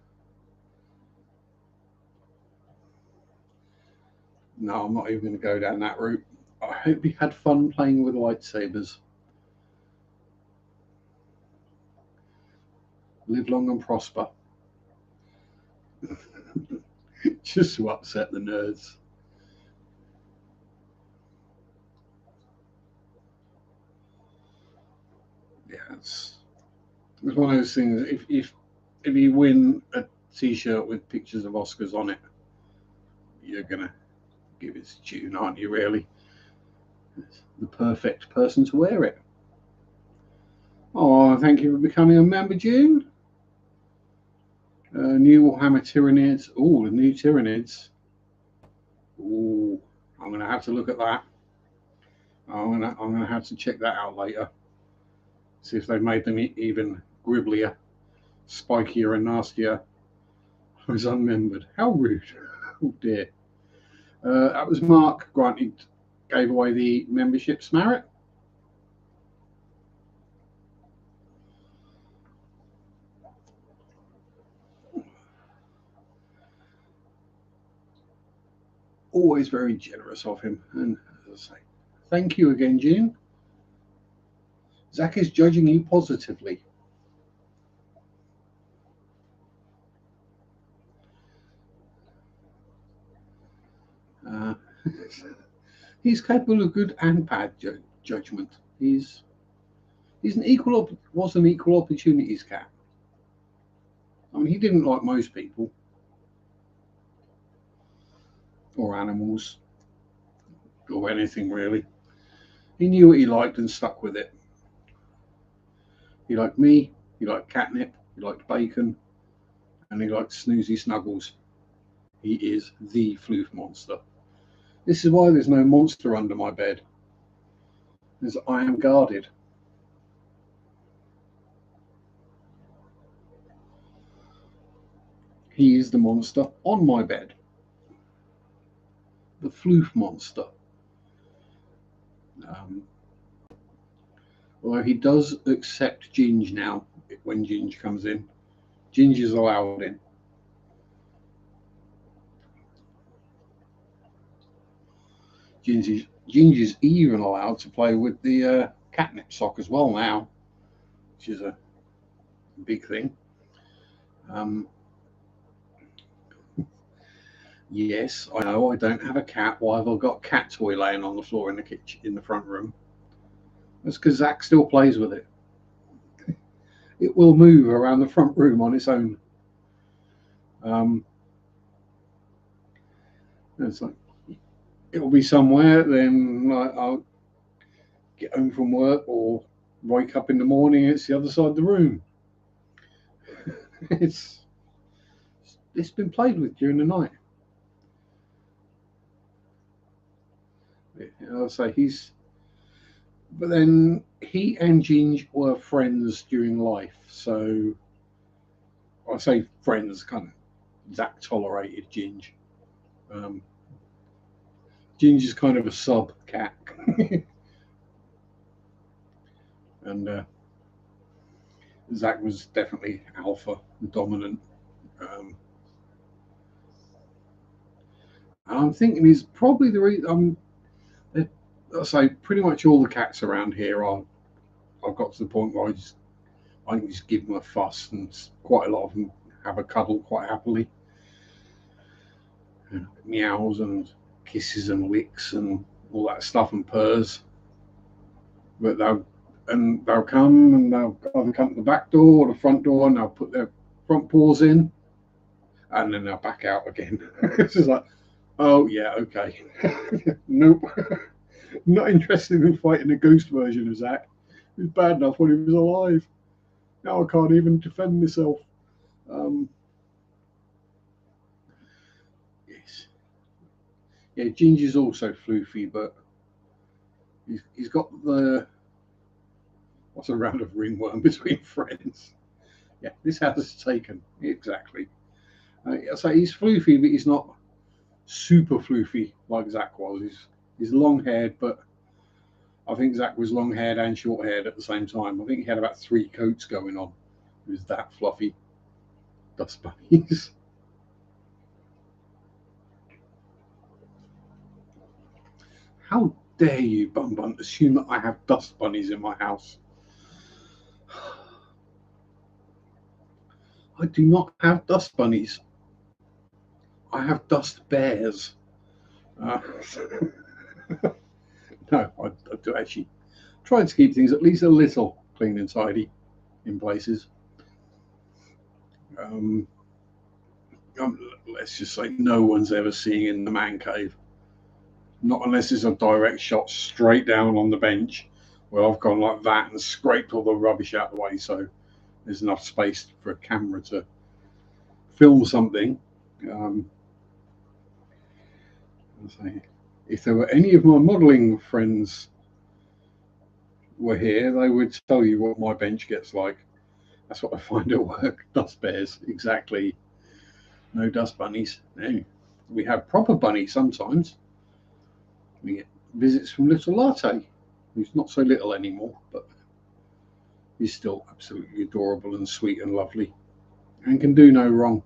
No, I'm not even going to go down that route. I hope you had fun playing with lightsabers. Live long and prosper. Just to upset the nerds. Yeah, it's one of those things. If you win a T-shirt with pictures of Oscars on it, you're gonna give it its due, aren't you? Really, it's the perfect person to wear it. Oh, thank you for becoming a member, June. New Warhammer Tyranids. Oh, the new Tyranids. Oh, I'm gonna have to look at that. I'm gonna have to check that out later. See if they've made them even gribblier, spikier, and nastier. I was unmembered. How rude! Oh dear. That was Mark. Granted, gave away the membership smarrit. Always very generous of him. And as I say, thank you again, June. Zach is judging you positively. Uh, he's capable of good and bad judgment. He's an was an equal opportunities cat. I mean, he didn't like most people or animals or anything really. He knew what he liked and stuck with it. He liked me. He liked catnip. He liked bacon, and he liked snoozy snuggles. He is the floof monster. This is why there's no monster under my bed, as I am guarded. He is the monster on my bed. The floof monster. Although he does accept Ginge now when Ginge comes in. Ginge is allowed in. Ginge is even allowed to play with the catnip sock as well now, which is a big thing. Yes, I know I don't have a cat. Why have I got a cat toy laying on the floor in the kitchen, in the front room? That's because Zach still plays with it. It will move around the front room on its own. It's like it'll be somewhere, then I'll get home from work or wake up in the morning, it's the other side of the room. it's it's been played with during the night. I'll say but then he and Ginge were friends during life, so I say friends, kind of Zach tolerated Ginge. Um, Ginge is kind of a sub cat, and Zach was definitely alpha and dominant. Um, and I'm thinking he's probably the reason. I say pretty much all the cats around here are. I've got to the point where I can just give them a fuss, and quite a lot of them have a cuddle quite happily. You know, meows and kisses and licks and all that stuff and purrs. But they'll come and they'll either come to the back door or the front door and they'll put their front paws in and then they'll back out again. It's just like, oh yeah, okay. Nope. Not interested in fighting a ghost version of Zach. He was bad enough when he was alive. Now I can't even defend myself. Yes. Yeah, Ginger's also floofy, but he's got the what's a round of ringworm between friends. Yeah, this house is taken. Exactly. I say he's floofy, but he's not super floofy like Zach was. He's long haired, but I think Zach was long haired and short haired at the same time. I think he had about 3 coats going on. He was that fluffy. Dust bunnies. How dare you, Bun Bun, assume that I have dust bunnies in my house? I do not have dust bunnies. I have dust bears. Uh, no, I do actually try to keep things at least a little clean and tidy in places. Um, let's just say no one's ever seen in the man cave. Not unless it's a direct shot straight down on the bench where I've gone like that and scraped all the rubbish out of the way so there's enough space for a camera to film something. Um, if there were any of my modelling friends were here, they would tell you what my bench gets like. That's what I find at work. Dust bears, exactly. No dust bunnies. No. We have proper bunnies sometimes. We get visits from little Latte, who's not so little anymore, but he's still absolutely adorable and sweet and lovely and can do no wrong.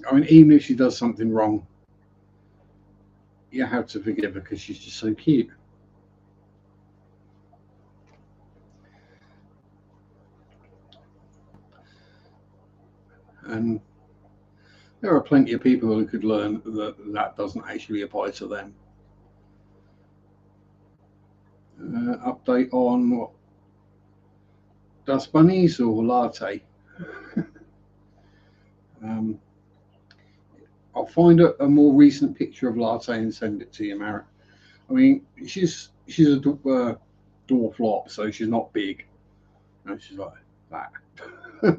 I mean, even if she does something wrong, you have to forgive her because she's just so cute. And there are plenty of people who could learn that that doesn't actually apply to them. Update on what? Dust bunnies or Latte? I'll find a more recent picture of Latte and send it to you, Mara. I mean, she's a dwarf lop, so she's not big. You know, she's like that,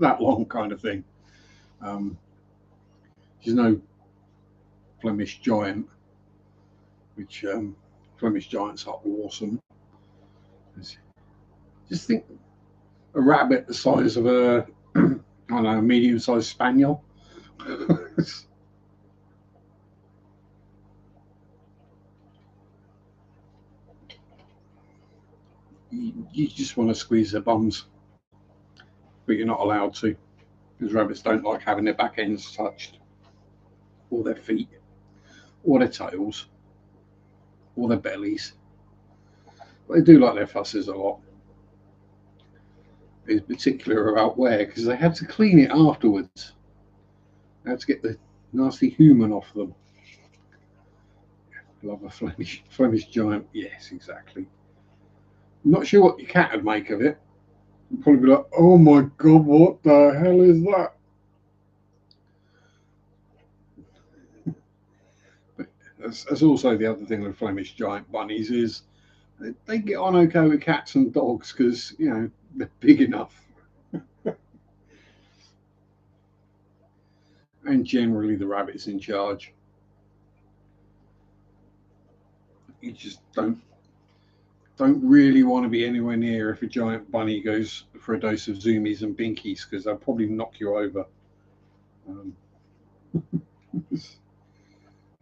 that long kind of thing. She's no Flemish giant, which Flemish giants are awesome. Just think a rabbit the size of a, I don't know, a medium-sized spaniel. You just want to squeeze their bums, but you're not allowed to because rabbits don't like having their back ends touched, or their feet, or their tails, or their bellies. But they do like their fusses a lot. Is particular about where because they have to clean it afterwards. They have to get the nasty human off them. Love a Flemish giant. Yes, exactly. I'm not sure what your cat would make of it. You'd probably be like, oh my god, what the hell is that? But that's also the other thing with Flemish giant bunnies is they get on okay with cats and dogs because, you know, they're big enough. And generally the rabbit's in charge. You just don't really want to be anywhere near if a giant bunny goes for a dose of zoomies and binkies because they'll probably knock you over. Um,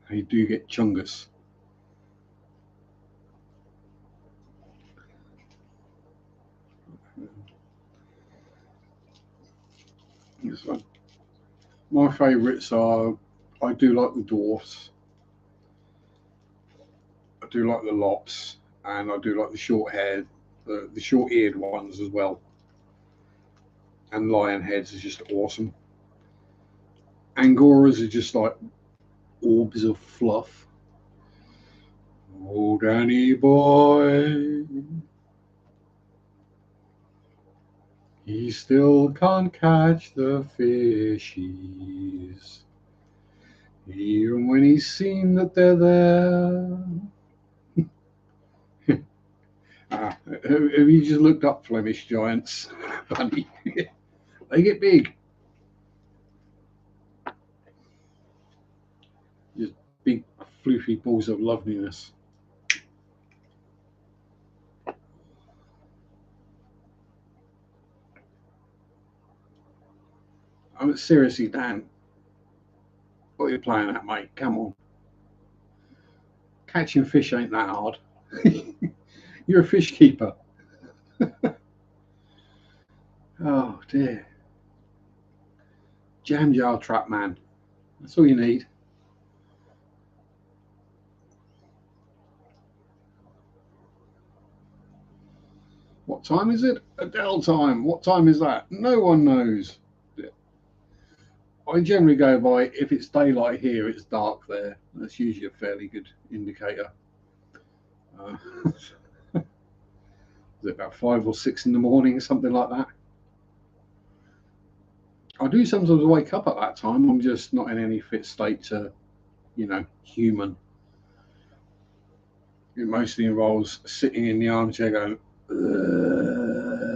they do get chungus. This one. My favourites are, I do like the dwarfs, I do like the lops, and I do like the short haired, the short eared ones as well. And lion heads are just awesome. Angoras are just like orbs of fluff. Oh, Danny boy, he still can't catch the fishies, even when he's seen that they're there. Have you just looked up Flemish giants, bunny? They get big. Just big, floofy balls of loveliness. I mean, seriously, Dan, what are you playing at, mate? Come on. Catching fish ain't that hard. You're a fish keeper. Oh, dear. Jam jar trap, man. That's all you need. What time is it? Adele time. What time is that? No one knows. I generally go by if it's daylight here, it's dark there. That's usually a fairly good indicator. Is it about 5 or 6 in the morning, something like that? I do sometimes wake up at that time. I'm just not in any fit state to, human. It mostly involves sitting in the armchair going, ugh.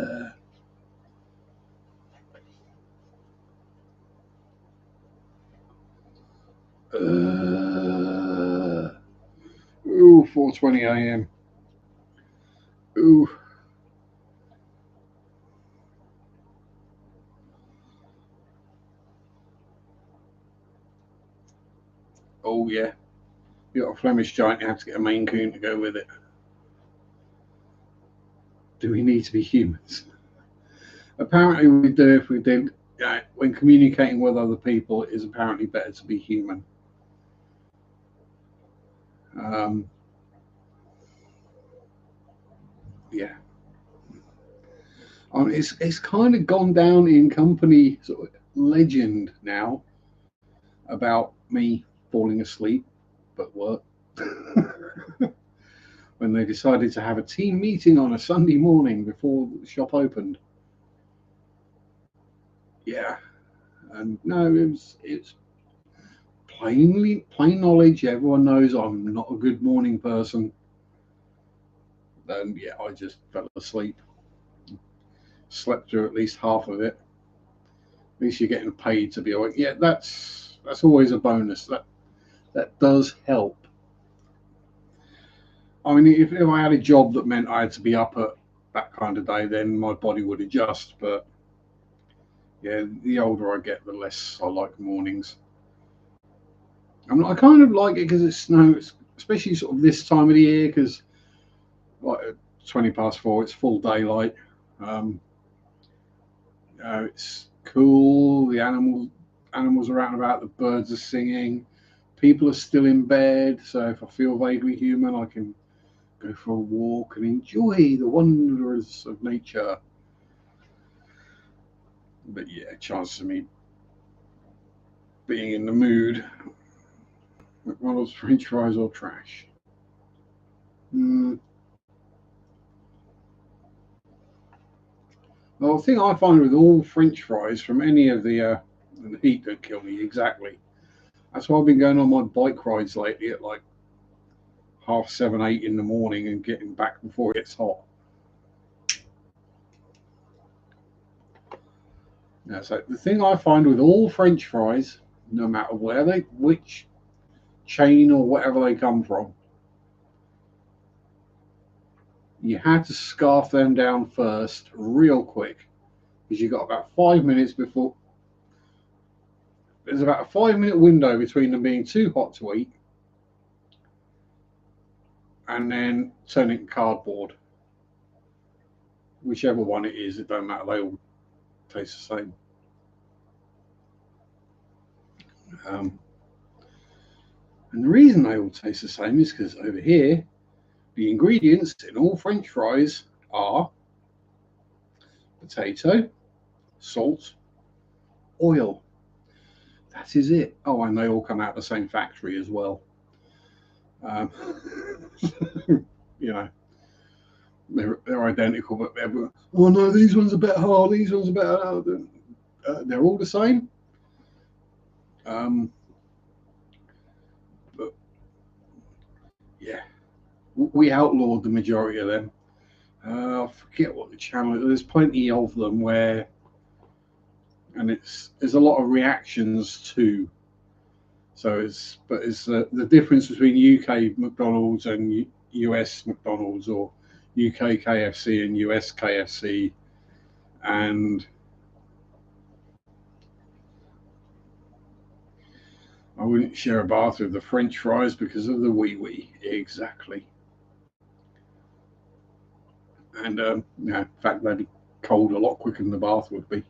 Ooh, 4:20 a.m. Ooh, oh yeah. You got a Flemish giant, you have to get a Maine Coon to go with it. Do we need to be humans? Apparently, we do. If we did, when communicating with other people, it is apparently better to be human. Um, yeah, I mean, it's kind of gone down in company sort of legend now about me falling asleep at work when they decided to have a team meeting on a Sunday morning before the shop opened. Yeah, and no, it's plain knowledge. Everyone knows I'm not a good morning person. And yeah, I just fell asleep. Slept through at least half of it. At least you're getting paid to be awake. Yeah, that's always a bonus. That does help. I mean, if I had a job that meant I had to be up at that kind of day, then my body would adjust. But yeah, the older I get, the less I like mornings. I kind of like it because it's snow, especially sort of this time of the year, because like at 20 past 4, it's full daylight. Um, it's cool. The animals are out and about. The birds are singing. People are still in bed. So if I feel vaguely human, I can go for a walk and enjoy the wonders of nature. But yeah, chances of me being in the mood, McDonald's French fries or trash. Mm, Well, the thing I find with all French fries from any of the heat don't kill me exactly. That's why I've been going on my bike rides lately at like 7:30, 8 in the morning and getting back before it gets hot. Now, so the thing I find with all French fries, no matter which chain or whatever they come from, you have to scarf them down first real quick, because you've got about 5 minutes before. There's about a 5 minute window between them being too hot to eat and then turning to cardboard. Whichever one it is, it don't matter. They all taste the same. And the reason they all taste the same is because over here, the ingredients in all French fries are potato, salt, oil. That is it. Oh, and they all come out the same factory as well. You know, they're identical, but oh no, these ones are better hard, these ones are better hard. They're all the same. But yeah, we outlawed the majority of them. I forget what the channel is. There's plenty of them where, and there's a lot of reactions to. So it's the difference between UK McDonald's and US McDonald's, or UK KFC and US KFC, and I wouldn't share a bath with the French fries because of the wee exactly. And in fact, they'd be cold a lot quicker than the bath would be.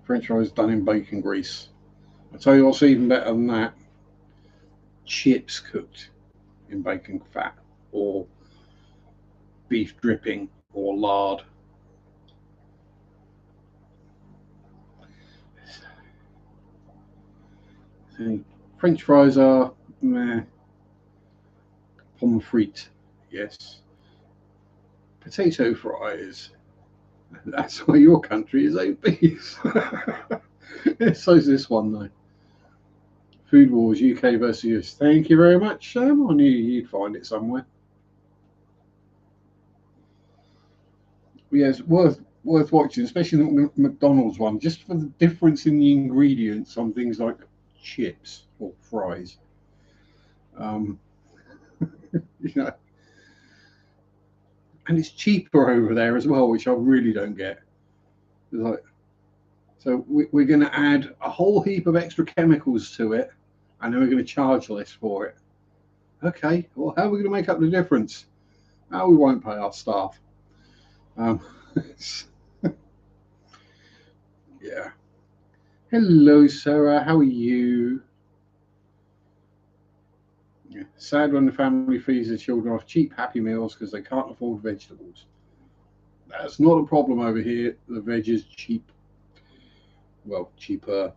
French fries done in bacon grease. I tell you what's even better than that: chips cooked in bacon fat, or beef dripping, or lard. See, French fries are meh. Pommes frites, yes. Potato fries. That's why your country is obese. So is this one though. Food Wars UK versus US. Thank you very much, Sam. I knew you'd find it somewhere. Yes, worth watching, especially the McDonald's one, just for the difference in the ingredients on things like chips or fries. You know, and it's cheaper over there as well, which I really don't get. Like, so we're going to add a whole heap of extra chemicals to it, and then we're going to charge less for it. Okay, well, how are we going to make up the difference? Oh, we won't pay our staff. Yeah. Hello, Sarah. How are you? Yeah. Sad when the family feeds their children off cheap Happy Meals because they can't afford vegetables. That's not a problem over here. The veg is cheap. Well, cheaper.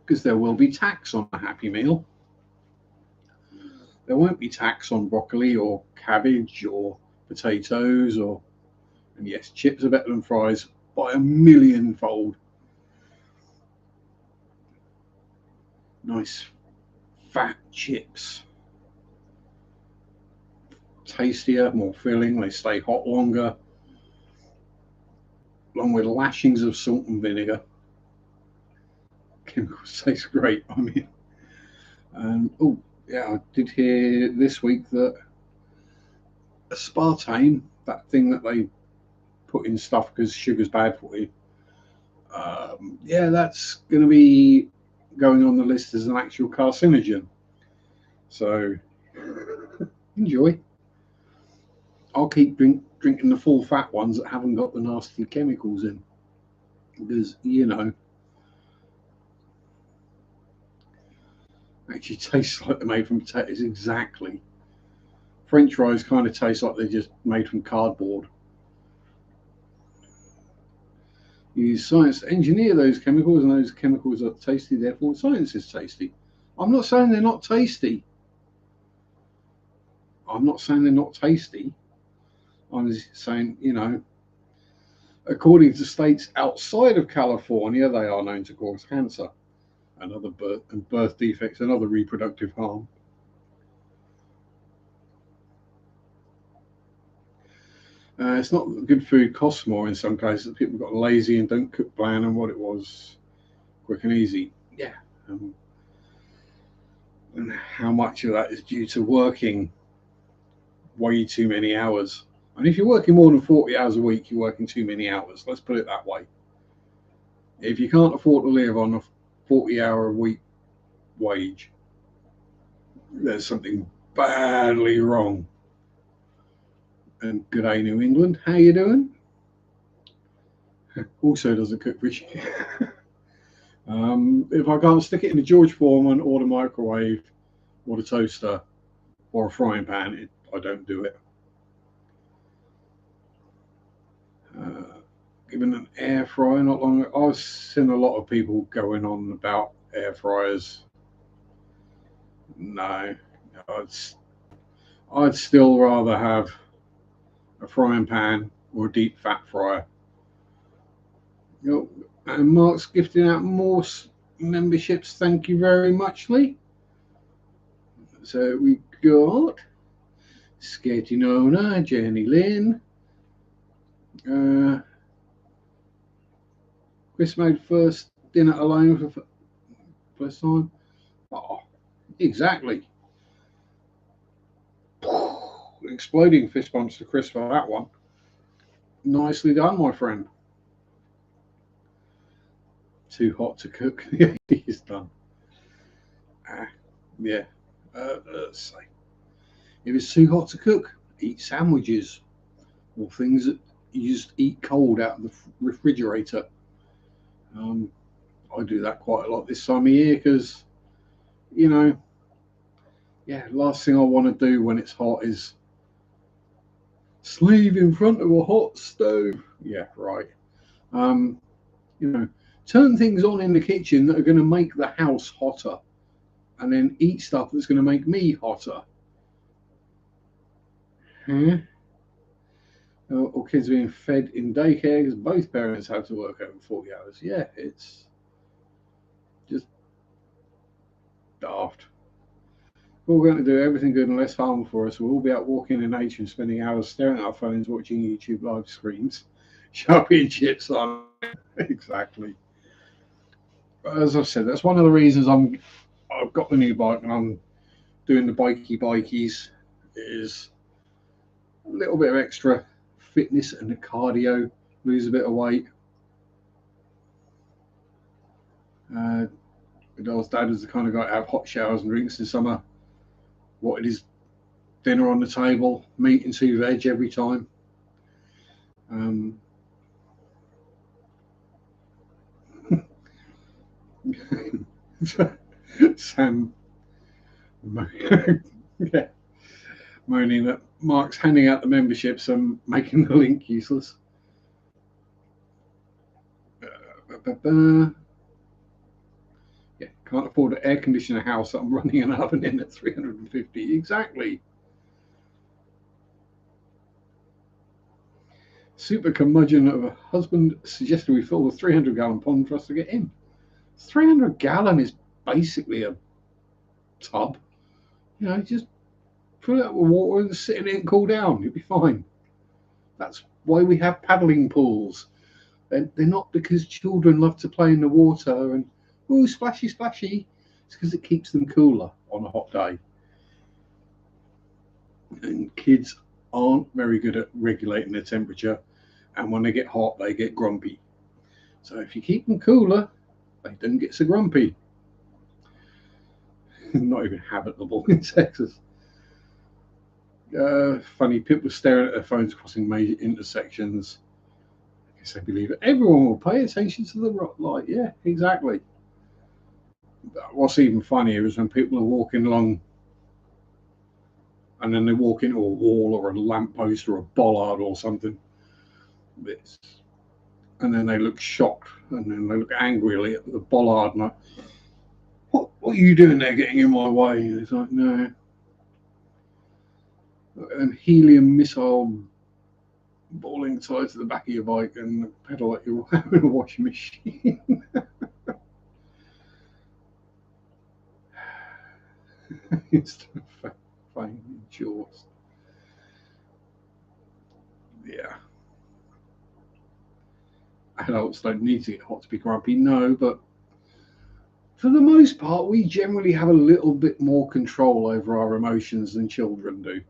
Because there will be tax on a Happy Meal. There won't be tax on broccoli or cabbage or potatoes, and yes, chips are better than fries by a millionfold. Nice fat chips. Tastier, more filling, they stay hot longer, along with lashings of salt and vinegar. Chemicals taste great. I mean, oh yeah, I did hear this week that aspartame, that thing that they put in stuff because sugar's bad for you, yeah, that's going to be going on the list as an actual carcinogen. So enjoy. I'll keep drinking the full fat ones that haven't got the nasty chemicals in, because actually tastes like they're made from potatoes exactly. French fries kind of taste like they're just made from cardboard. Use science to engineer those chemicals, and those chemicals are tasty, therefore science is tasty. I'm not saying they're not tasty. I'm not saying they're not tasty. I'm just saying, according to states outside of California, they are known to cause cancer and other birth defects and other reproductive harm. It's not good food, costs more in some cases. People got lazy and don't cook bland and what it was, quick and easy. Yeah. And how much of that is due to working way too many hours? And if you're working more than 40 hours a week, you're working too many hours. Let's put it that way. If you can't afford to live on a 40-hour a week wage, there's something badly wrong. And good day, New England. How you doing? Also doesn't cook fishy. If I can't stick it in the George Foreman or the microwave or the toaster or a frying pan, I don't do it. Given an air fryer not long ago, I've seen a lot of people going on about air fryers. No, I'd still rather have a frying pan or a deep fat fryer. And Mark's gifting out more memberships. Thank you very much, Lee. So we got Skating Owner, Jenny Lynn. Chris made first dinner alone for first time. Oh, exactly. Exploding fist bumps to Chris for that one. Nicely done, my friend. Too hot to cook. He's done. Yeah. Let's see. If it's too hot to cook, eat sandwiches or things that you just eat cold out of the refrigerator. I do that quite a lot this time of year because, last thing I want to do when it's hot is sleeve in front of a hot stove. Yeah, right. Turn things on in the kitchen that are going to make the house hotter, and then eat stuff that's going to make me hotter. Or kids being fed in daycare because both parents have to work over 40 hours. Yeah, it's just daft. We're all going to do everything good and less harmful for us. We'll all be out walking in nature and spending hours staring at our phones, watching YouTube live streams, Sharpe and chips on. Exactly. But as I've said, that's one of the reasons I've got the new bike and I'm doing the bikies. Is a little bit of extra fitness and the cardio, lose a bit of weight. Adele's dad is the kind of guy to have hot showers and drinks in summer. What it is, dinner on the table, meat and 2 veg every time. Sam moaning that Mark's handing out the memberships and making the link useless. Yeah, can't afford to air condition a house that I'm running an oven in at 350. Exactly. Super curmudgeon of a husband suggested we fill the 300-gallon pond for us to get in. 300-gallon is basically a tub. Just fill it up with water and sit in it and cool down. You'll be fine. That's why we have paddling pools. They're not because children love to play in the water and, oh, splashy, splashy. It's because it keeps them cooler on a hot day. And kids aren't very good at regulating their temperature. And when they get hot, they get grumpy. So if you keep them cooler, they don't get so grumpy. Not even habitable in Texas. Funny, people staring at their phones crossing major intersections. I guess they believe it. Everyone will pay attention to the light. Yeah, exactly. What's even funnier is when people are walking along and then they walk into a wall or a lamppost or a bollard or something. and then they look shocked, and then they look angrily at the bollard, and like, what are you doing there, getting in my way? And it's like, no. And helium missile balling tied to the back of your bike and pedal like you're having a washing machine. It's the fame in shorts. Yeah. Adults don't need to get hot to be grumpy, no, but for the most part, we generally have a little bit more control over our emotions than children do.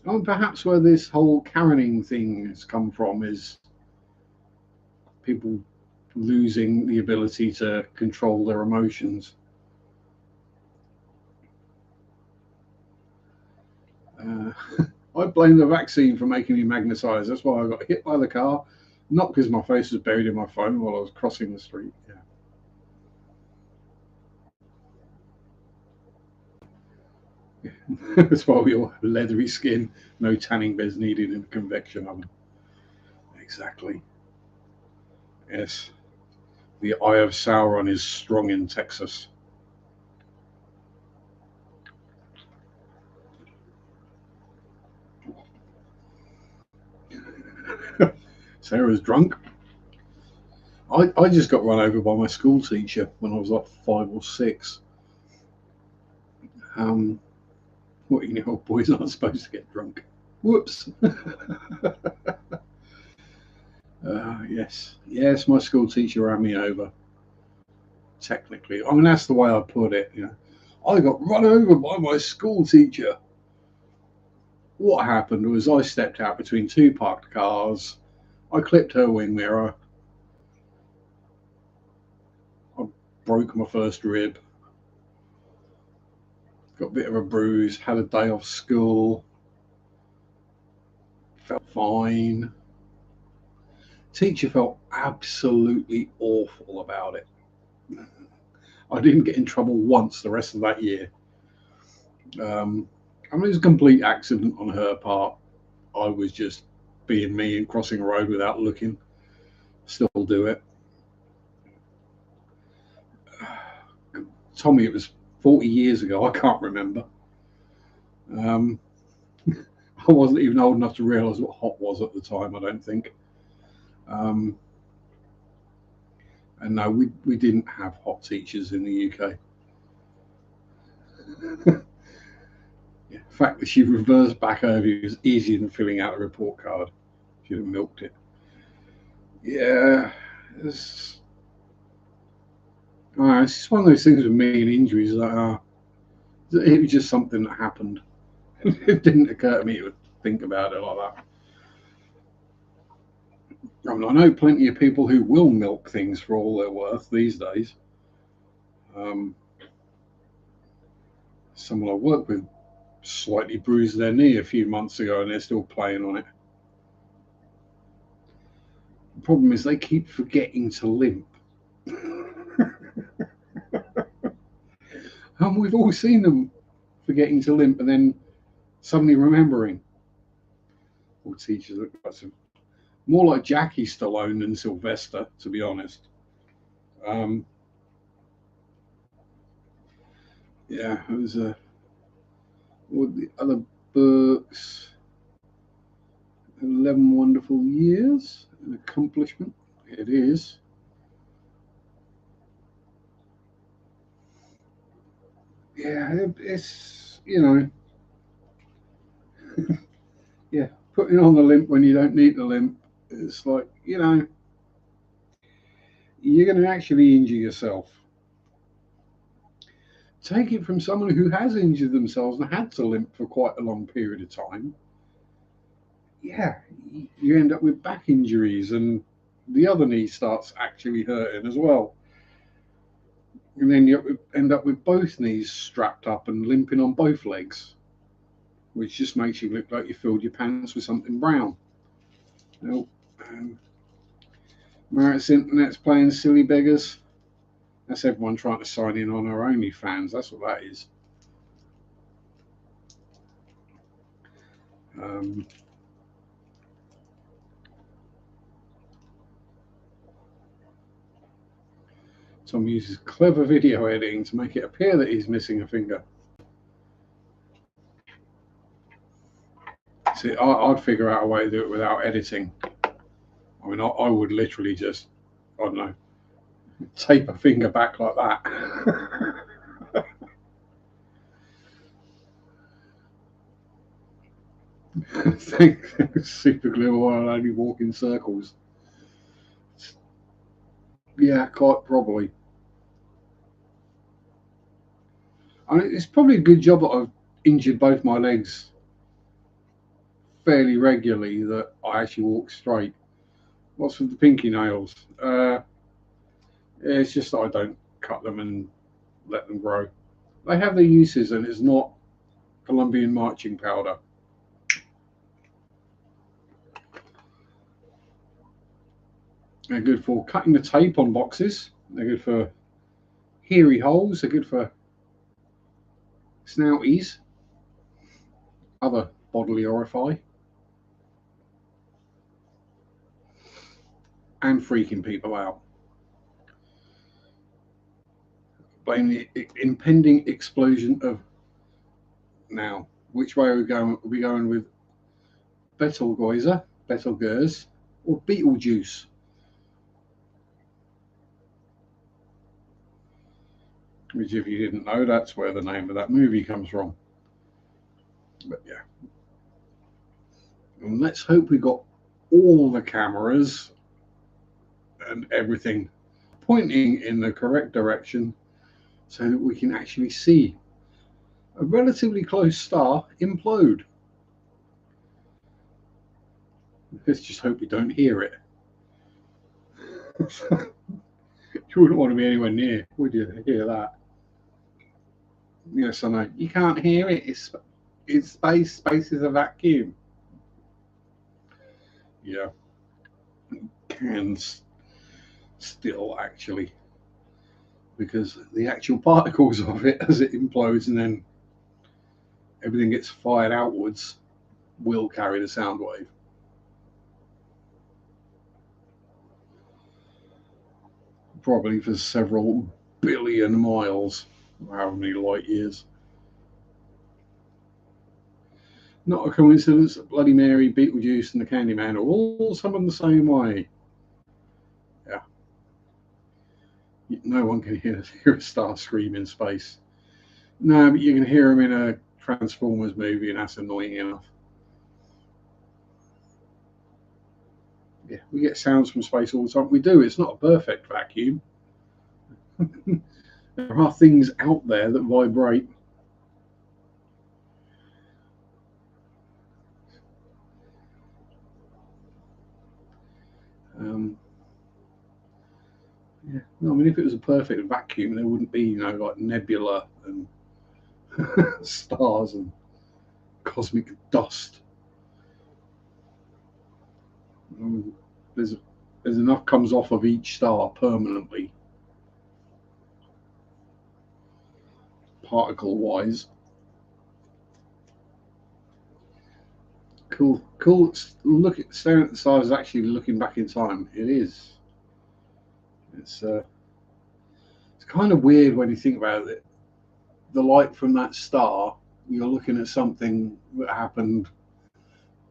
And perhaps where this whole Karening thing has come from is people losing the ability to control their emotions. I blame the vaccine for making me magnetised. That's why I got hit by the car, not because my face was buried in my phone while I was crossing the street. Yeah. That's why we all have leathery skin, no tanning beds needed in a convection oven. Exactly. Yes. The Eye of Sauron is strong in Texas. Sarah's drunk. I just got run over by my school teacher when I was like 5 or 6. 14-year-old boys aren't supposed to get drunk. Whoops. Yes, my school teacher ran me over. Technically, I mean that's the way I put it. I got run over by my school teacher. What happened was I stepped out between 2 parked cars. I clipped her wing mirror. I broke my first rib. Got a bit of a bruise. Had a day off school. Felt fine. Teacher felt absolutely awful about it. I didn't get in trouble once the rest of that year. I mean, it was a complete accident on her part. I was just being me and crossing a road without looking. Still do it. Tommy, it was 40 years ago. I can't remember. I wasn't even old enough to realise what hot was at the time, I don't think. And no, we didn't have hot teachers in the UK. The fact that she reversed back over you was easier than filling out a report card. She'd have milked it. Yeah, it's just one of those things with me and injuries. It was just something that happened. It didn't occur to me to think about it like that. I mean, I know plenty of people who will milk things for all they're worth these days. Someone I work with slightly bruised their knee a few months ago and they're still playing on it. The problem is they keep forgetting to limp. And we've all seen them forgetting to limp and then suddenly remembering. All teachers look like some, more like Jackie Stallone than Sylvester, to be honest. Yeah, it was what the other books? 11 Wonderful Years, an accomplishment. It is. Yeah, it's yeah, putting on the limp when you don't need the limp. It's like you're going to actually injure yourself. Take it from someone who has injured themselves and had to limp for quite a long period of time. Yeah, you end up with back injuries and the other knee starts actually hurting as well. And then you end up with both knees strapped up and limping on both legs, which just makes you look like you filled your pants with something brown. Well, Marit's Internet's playing silly beggars. That's everyone trying to sign in on our OnlyFans. That's what that is. Um, Tom uses clever video editing to make it appear that he's missing a finger. See, I'd figure out a way to do it without editing. I mean, I would literally just, I don't know, tape a finger back like that. Think super glue will only walk in circles. Yeah, quite probably. I mean, it's probably a good job that I've injured both my legs fairly regularly that I actually walk straight. What's with the pinky nails? It's just that I don't cut them and let them grow. They have their uses, and it's not Colombian marching powder. They're good for cutting the tape on boxes. They're good for hairy holes. They're good for snouties, other bodily orifice, and freaking people out. Blame the impending explosion of now. Which way are we going? Are we going with Betelgeuse, or Beetlejuice? Which, if you didn't know, that's where the name of that movie comes from. But yeah. And let's hope we got all the cameras and everything pointing in the correct direction so that we can actually see a relatively close star implode. Let's just hope we don't hear it. You wouldn't want to be anywhere near, would you, to hear that? Yes, I know. You can't hear it. It's space. Space is a vacuum. Yeah. Can still actually, because the actual particles of it as it implodes and then everything gets fired outwards will carry the sound wave. Probably for several billion miles, however many light years. Not a coincidence that Bloody Mary, Beetlejuice, and the Candyman are all summoned the same way. Yeah. No one can hear a star scream in space. No, but you can hear them in a Transformers movie, and that's annoying enough. Yeah, we get sounds from space all the time. We do. It's not a perfect vacuum. There are things out there that vibrate. Yeah, no, I mean, if it was a perfect vacuum, there wouldn't be, like nebula and stars and cosmic dust. There's enough comes off of each star permanently, particle-wise. Cool. Staring at the stars is actually looking back in time. It is. It's kind of weird when you think about it. The light from that star, you're looking at something that happened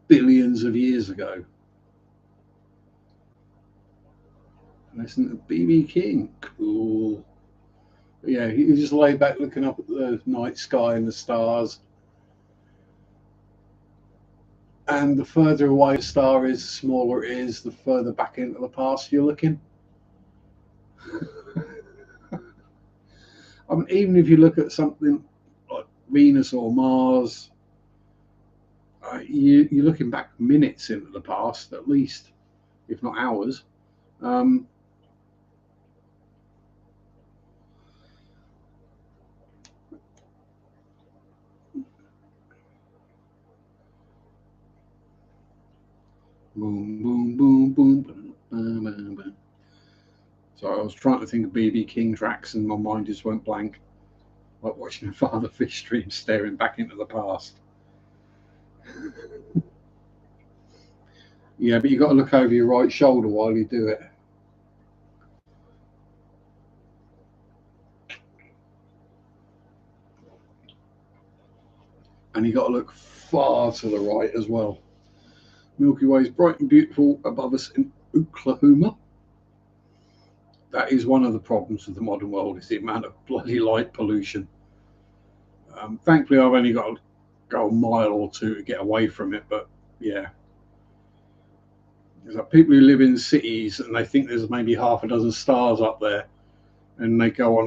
billions of years ago. And isn't it B.B. King? Cool. But yeah, you just lay back looking up at the night sky and the stars. And the further away a star is, the smaller it is, the further back into the past you're looking. I mean, even if you look at something like Venus or Mars, you're looking back minutes into the past, at least, if not hours. Boom, boom, boom, boom, boom, boom, boom, boom. So I was trying to think of B.B. King tracks, and my mind just went blank, like watching a Father Fish stream staring back into the past. Yeah, but you've got to look over your right shoulder while you do it. and you got to look far to the right as well. Milky Way is bright and beautiful above us in Oklahoma. That is one of the problems of the modern world, is the amount of bloody light pollution. Thankfully, I've only got to go a mile or two to get away from it, but yeah. There's like people who live in cities and they think there's maybe half a dozen stars up there, and they go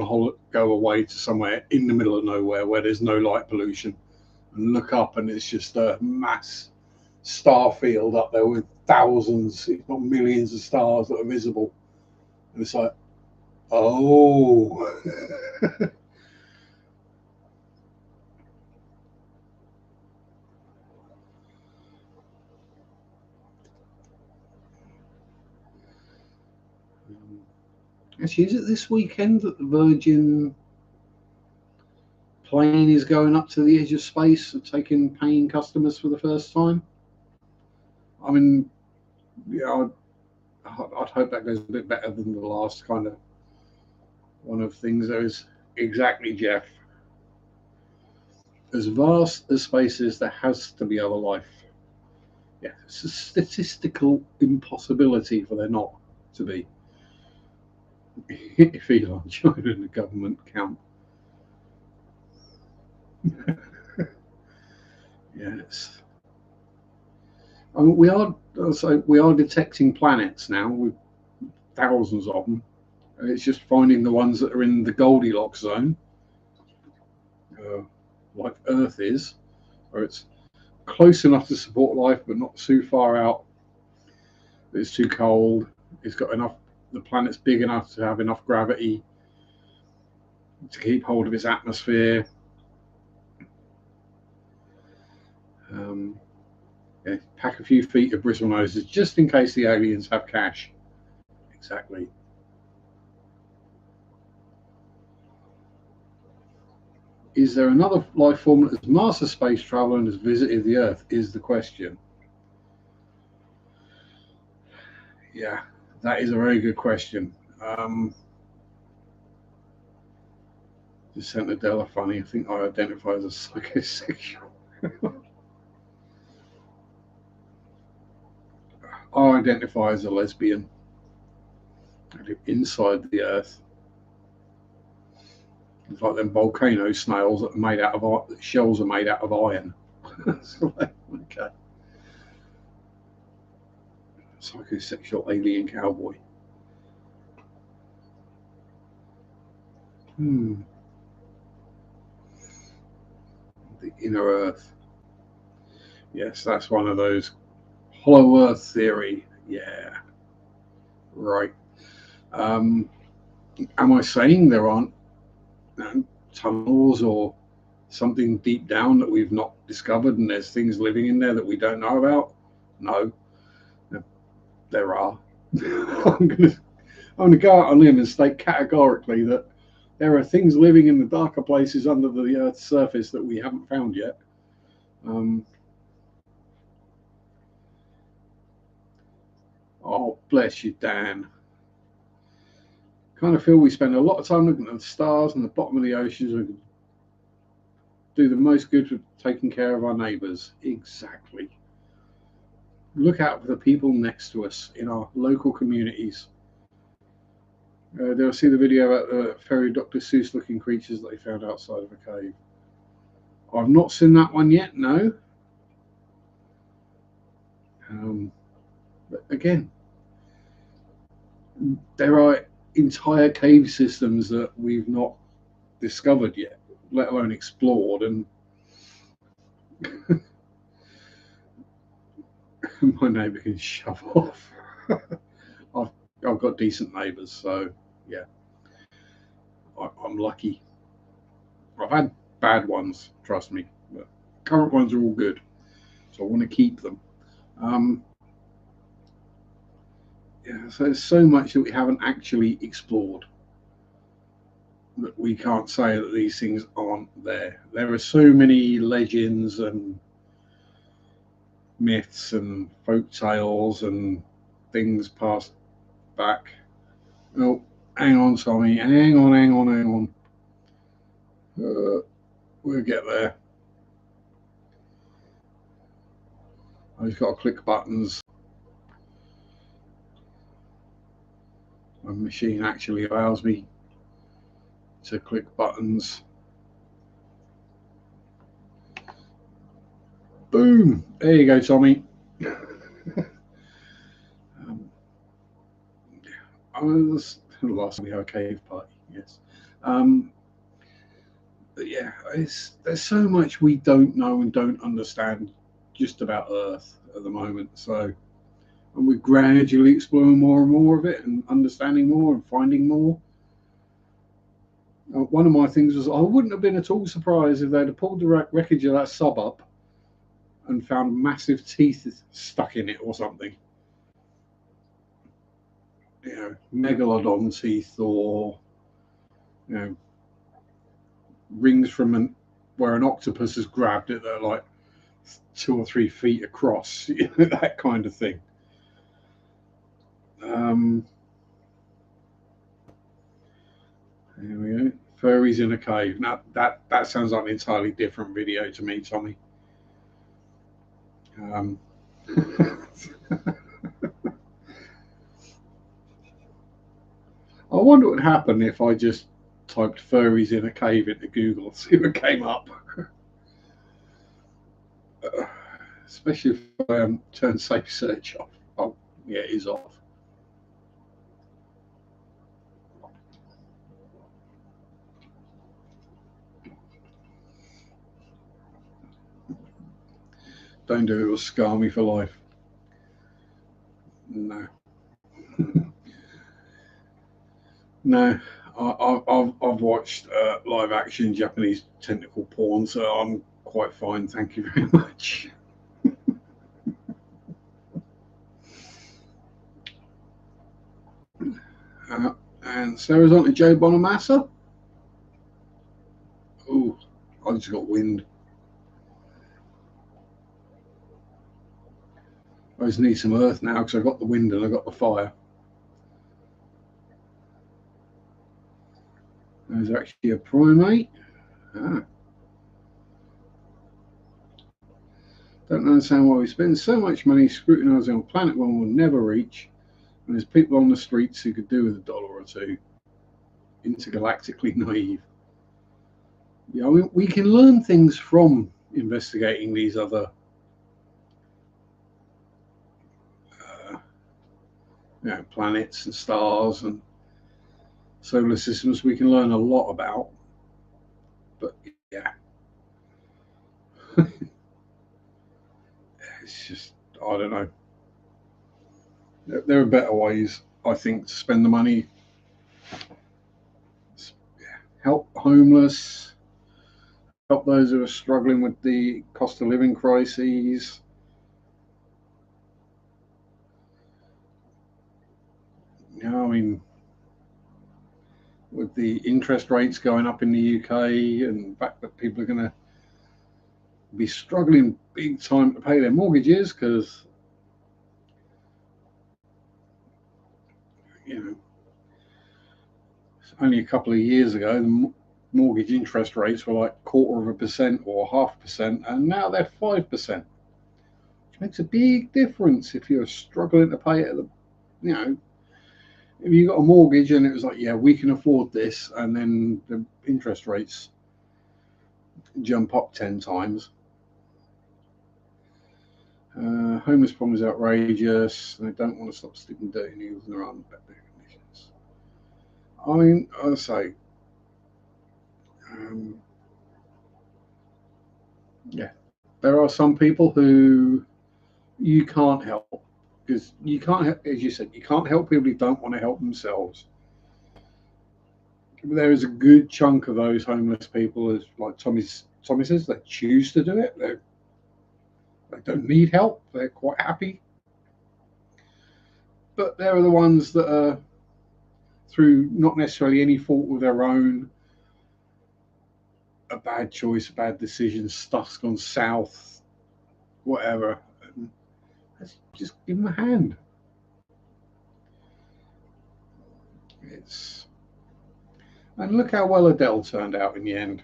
away to somewhere in the middle of nowhere where there's no light pollution, and look up and it's just a mass star field up there with thousands, if not millions, of stars that are visible. And it's like, oh. Actually, is it this weekend that the Virgin plane is going up to the edge of space and taking paying customers for the first time? I mean, yeah, I'd hope that goes a bit better than the last kind of one of things. There is exactly, Jeff. As vast as space is, there has to be other life. Yeah, it's a statistical impossibility for there not to be. If Elon joined the government camp. Yes. I mean, we are detecting planets now with thousands of them. It's just finding the ones that are in the Goldilocks zone, like Earth is, where it's close enough to support life, but not too far out. It's too cold. It's got enough. The planet's big enough to have enough gravity to keep hold of its atmosphere. Yeah, pack a few feet of bristle noses just in case the aliens have cash. Exactly. Is there another life form that has mastered space travel and has visited the Earth? Is the question. Yeah, that is a very good question. Just sent Adela funny. I think I identify as a psychosexual. I identify as a lesbian. I live inside the Earth. It's like them volcano snails that are made out of shells are made out of iron. Okay. Psychosexual alien cowboy. The inner Earth. Yes, that's one of those hollow Earth theory. Yeah. Right. Am I saying there aren't tunnels or something deep down that we've not discovered and there's things living in there that we don't know about? No. There are. I'm going to go out on a limb and state categorically that there are things living in the darker places under the Earth's surface that we haven't found yet. Oh, bless you, Dan. Kind of feel we spend a lot of time looking at the stars and the bottom of the oceans and do the most good for taking care of our neighbours. Exactly. Look out for the people next to us in our local communities. Did I see the video about the fairy Dr. Seuss looking creatures that they found outside of a cave? I've not seen that one yet, no. But again, there are entire cave systems that we've not discovered yet, let alone explored, and my neighbour can shove off. I've got decent neighbours, so yeah, I'm lucky. I've had bad ones, trust me, but current ones are all good, so I want to keep them. Yeah, so there's so much that we haven't actually explored that we can't say that these things aren't there. There are so many legends and myths and folk tales and things passed back. Oh, hang on, Tommy. Hang on. We'll get there. I've just got to click buttons. My machine actually allows me to click buttons. Boom! There you go, Tommy. The last time we had a cave party, yes. But yeah, there's so much we don't know and don't understand just about Earth at the moment. So, and we're gradually exploring more and more of it and understanding more and finding more. One of my things was I wouldn't have been at all surprised if they'd have pulled the wreckage of that sub up and found massive teeth stuck in it or something. You know, megalodon teeth, or you know, rings from where an octopus has grabbed it that are like 2 or 3 feet across, you know, that kind of thing. There we go. Furries in a cave. Now that sounds like an entirely different video to me, Tommy. I wonder what would happen if I just typed furries in a cave into Google and see what came up. Especially if I turn safe search off. Oh, yeah, it is off. Don't do it, it'll scar me for life. No. No, I've watched live action Japanese tentacle porn, so I'm quite fine. Thank you very much. And Sarah's on to Joe Bonamassa. Oh, I just got wind. I just need some earth now because I got the wind and I got the fire. There's actually a primate. Ah. Don't understand why we spend so much money scrutinising a planet one will never reach, and there's people on the streets who could do with $1 or $2. Intergalactically naive. Yeah, I mean, we can learn things from investigating these other planets and stars and solar systems. We can learn a lot about, but yeah, it's just, I don't know. There are better ways, I think, to spend the money. Help homeless, help those who are struggling with the cost of living crises. You know, I mean, with the interest rates going up in the UK and the fact that people are going to be struggling big time to pay their mortgages because, you know, only a couple of years ago, the mortgage interest rates were like 0.25% or 0.5%, and now they're 5%. Which makes a big difference if you're struggling to pay it. You know, if you got a mortgage and it was like, yeah, we can afford this, and then the interest rates jump up 10 times. Homeless problem is outrageous. They don't want to stop sticking dirty needles in their arm. Conditions. I mean, I'll say, yeah, there are some people who you can't help because you can't help, as you said, you can't help people who don't want to help themselves. There is a good chunk of those homeless people, as like Tommy says, they choose to do it. They don't need help. They're quite happy. But there are the ones that are, through not necessarily any fault of their own, a bad choice, a bad decision, stuff's gone south, whatever. And let's just give them a hand. And look how well Adele turned out in the end.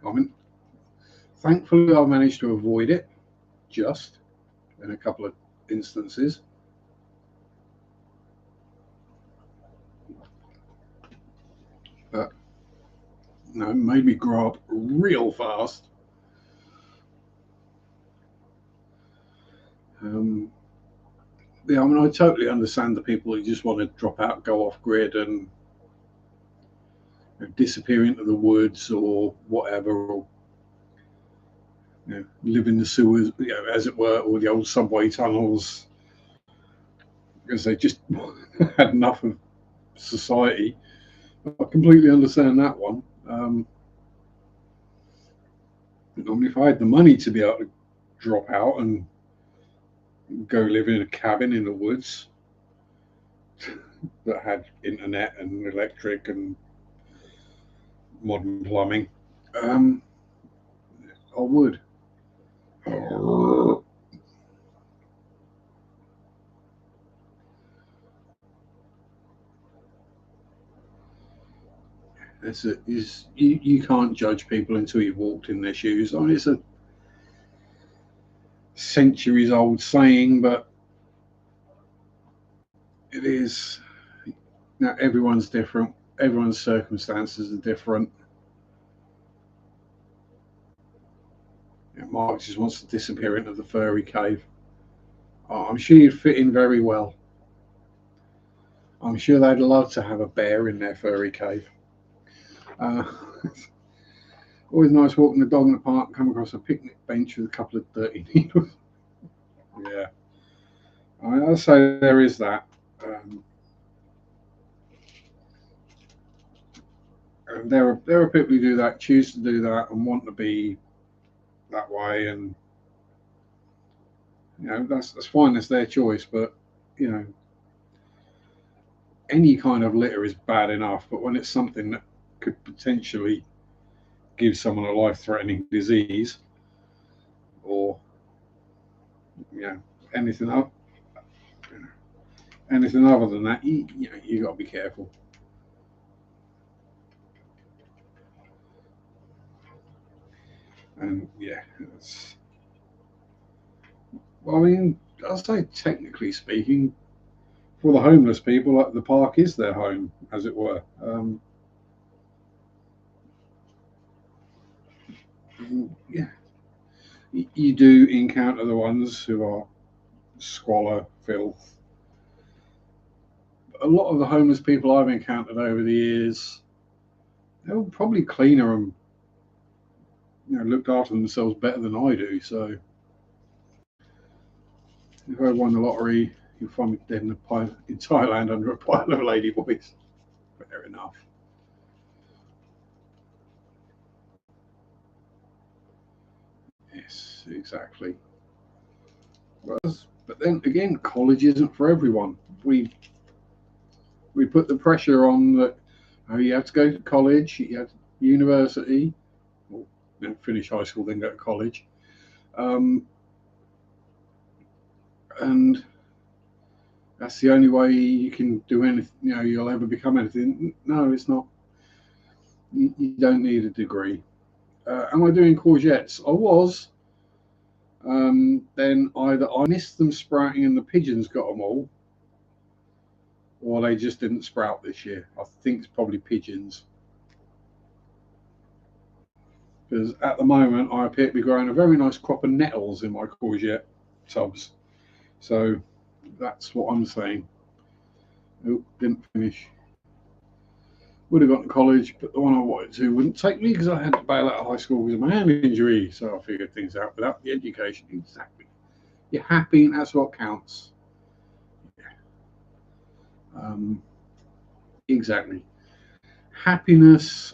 I mean, thankfully I've managed to avoid it just in a couple of instances. But no, it made me grow up real fast. Yeah, I mean, I totally understand the people who just want to drop out, go off grid, and disappear into the woods or whatever, or live in the sewers, as it were, or the old subway tunnels, because they just had enough of society. I completely understand that one. I mean, if I had the money to be able to drop out and go live in a cabin in the woods that had internet and electric and modern plumbing, I would. You can't judge people until you've walked in their shoes. I mean, it's a centuries old saying, but it is. Now, everyone's different, everyone's circumstances are different. Mark just wants to disappear into the furry cave. I'm sure you'd fit in very well. I'm sure they'd love to have a bear in their furry cave. Uh, Always nice walking the dog in the park, come across a picnic bench with a couple of dirty needles. Yeah, I'll say there is that. And there are people who do that, choose to do that, and want to be that way, and that's fine. That's their choice. But you know, any kind of litter is bad enough. But when it's something that could potentially give someone a life-threatening disease, or anything up, anything other than that, you got to be careful. And well, I mean, I'll say technically speaking, for the homeless people, like the park is their home, as it were. Yeah, you do encounter the ones who are squalor, filth. A lot of the homeless people I've encountered over the years, they're probably cleaner and looked after themselves better than I do. So if I won the lottery, you'll find me dead in Thailand under a pile of ladyboys. Fair enough. Yes, exactly. But then again, college isn't for everyone. We put the pressure on that. Oh, you have to go to college, you have to university, or finish high school, then go to college, um, and that's the only way you can do anything. You'll ever become anything. No, it's not. You don't need a degree. Am I doing courgettes? I was. Then either I missed them sprouting and the pigeons got them all, or they just didn't sprout this year. I think it's probably pigeons. Because at the moment I appear to be growing a very nice crop of nettles in my courgette tubs. So that's what I'm saying. Oh, didn't finish. Would have gone to college, but the one I wanted to wouldn't take me because I had to bail out of high school because of my hand injury. So I figured things out without the education. Exactly. You're happy, and that's what counts. Um, exactly. Happiness,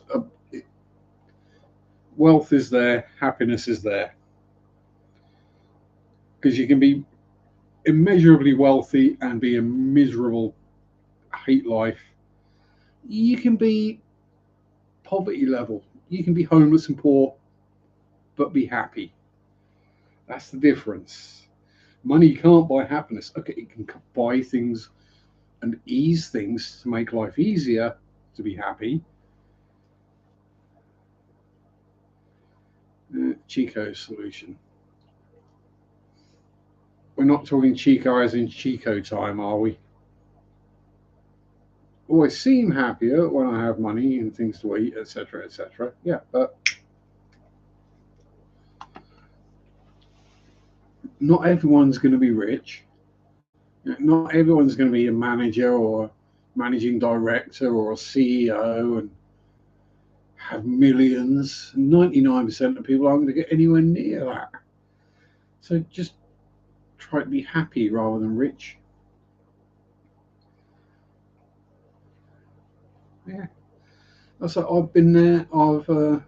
wealth is there, happiness is there. Because you can be immeasurably wealthy and be a miserable, hate life. You can be poverty level. You can be homeless and poor, but be happy. That's the difference. Money can't buy happiness. Okay, it can buy things and ease things to make life easier to be happy. Chico solution. We're not talking Chico as in Chico time, are we? Always seem happier when I have money and things to eat, etc., etc. Yeah, but not everyone's going to be rich. Not everyone's going to be a manager or managing director or a CEO and have millions. 99% of people aren't going to get anywhere near that. So just try to be happy rather than rich. Yeah. So I've been there. Doesn't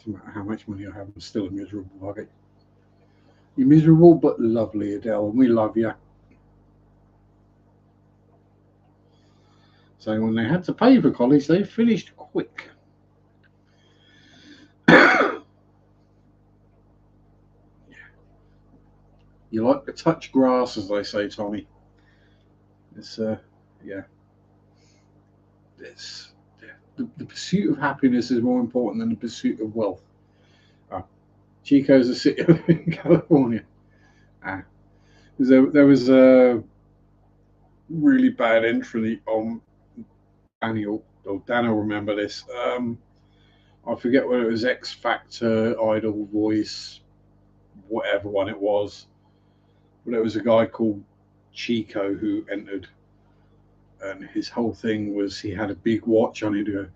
matter how much money I have, I'm still a miserable bugger. You're miserable but lovely, Adele, and we love you. So when they had to pay for college, they finished quick. You like to touch grass, as they say, Tommy. It's yeah. It's the pursuit of happiness is more important than the pursuit of wealth. Chico's a city in California. There was a really bad entry on Daniel. Or Dan will remember this. I forget whether it was X Factor, Idol, Voice, whatever one it was. But there was a guy called Chico who entered, and his whole thing was he had a big watch on it to go,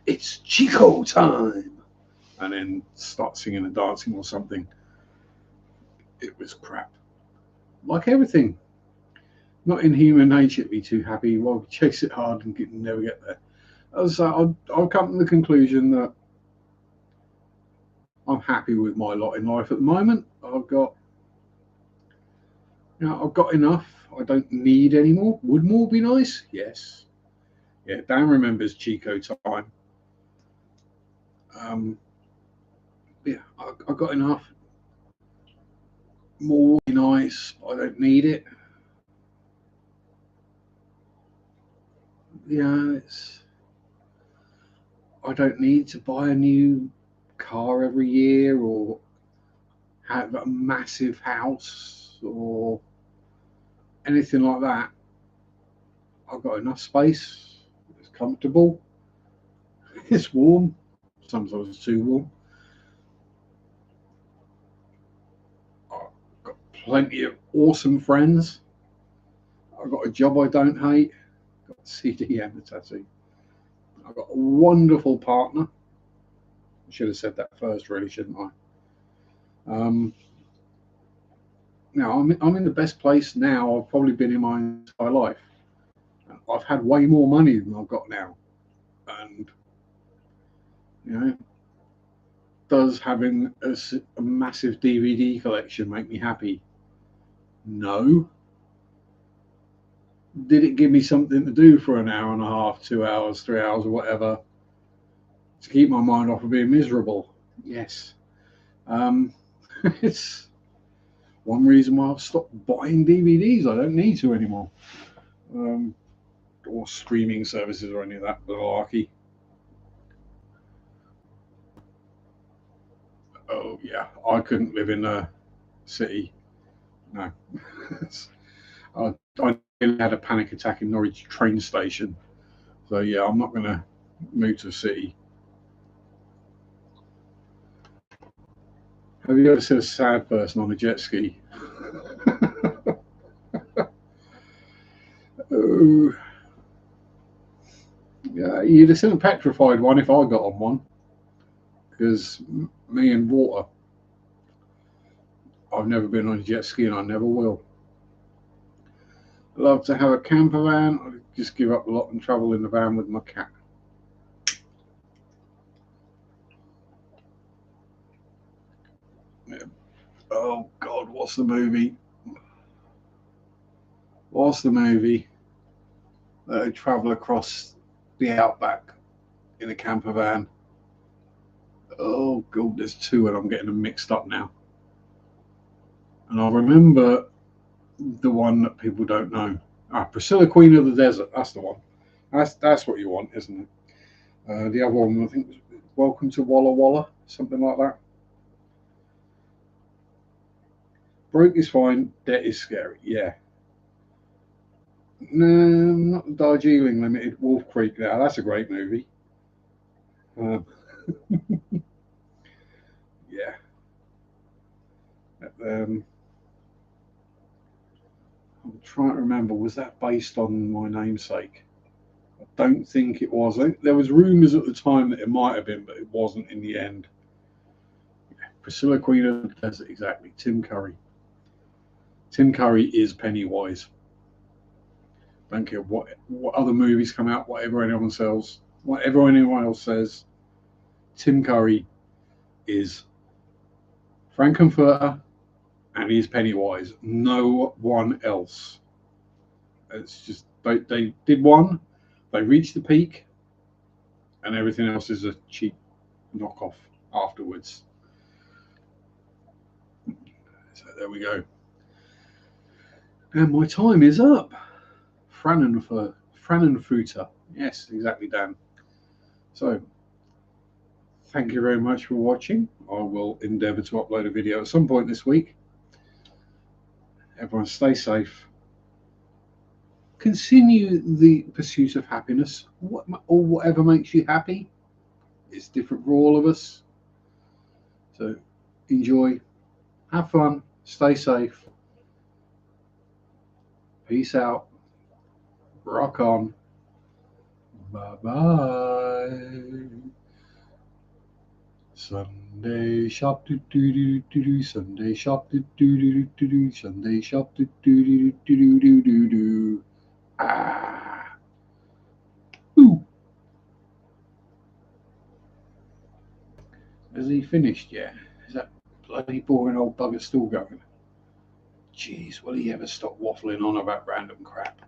"It's Chico time," and then start singing and dancing or something. It was crap. Like everything. Not in human nature to be too happy. Well, chase it hard and never get there. So I've come to the conclusion that I'm happy with my lot in life at the moment. I've got enough. I don't need any more. Would more be nice? Yes. Yeah, Dan remembers Chico time. Yeah, I got enough. More would be nice. I don't need it. Yeah, I don't need to buy a new car every year or have a massive house or anything like that. I've got enough space. It's comfortable. It's warm. Sometimes it's too warm. I've got plenty of awesome friends. I've got a job I don't hate. I've got a CD and a tattoo. I've got a wonderful partner. I should have said that first, really, shouldn't I? Now I'm in the best place now I've probably been in my entire life. I've had way more money than I've got now, and does having a massive DVD collection make me happy? No. Did it give me something to do for an hour and a half, 2 hours, 3 hours, or whatever, to keep my mind off of being miserable? Yes. It's one reason why I've stopped buying DVDs. I don't need to anymore. Or streaming services or any of that malarkey. Oh yeah, I couldn't live in a city. No. I had a panic attack in Norwich train station. So yeah, I'm not going to move to a city. Have you ever seen a sad person on a jet ski? Oh, yeah, you'd have seen a petrified one if I got on one. Because me and water, I've never been on a jet ski and I never will. I love to have a camper van. I just give up a lot and travel in the van with my cat. Yeah. Oh God, what's the movie? What's the movie? They travel across the outback in a camper van. Oh God, there's two and I'm getting them mixed up now. And I remember the one that people don't know. Priscilla, Queen of the Desert. That's the one. That's what you want, isn't it? The other one, I think, was Welcome to Walla Walla, something like that. Broke is fine, debt is scary. Yeah. No, not Darjeeling Limited, Wolf Creek. Now that's a great movie. Um, yeah. Um, I'm trying to remember. Was that based on My Namesake? I don't think it was. There was rumours at the time that it might have been, but it wasn't in the end. Priscilla, Queen of the Desert, exactly. Tim Curry. Tim Curry is Pennywise. Don't care what other movies come out, whatever anyone sells, whatever anyone else says. Tim Curry is Frankenfurter and he's Pennywise. No one else. It's just they did one, they reached the peak, and everything else is a cheap knockoff afterwards. So there we go. And my time is up. Frankenfurter. Yes, exactly, Dan. So thank you very much for watching. I will endeavour to upload a video at some point this week. Everyone stay safe. Continue the pursuit of happiness, or whatever makes you happy. It's different for all of us. So enjoy, have fun, stay safe. Peace out. Rock on. Bye bye. Sunday shop do do do do do. Sunday shop do do do do do. Sunday shop do do do do do do do. Ah. Ooh. Has he finished yet? Is that bloody boring old bugger still going? Jeez, will he ever stop waffling on about random crap?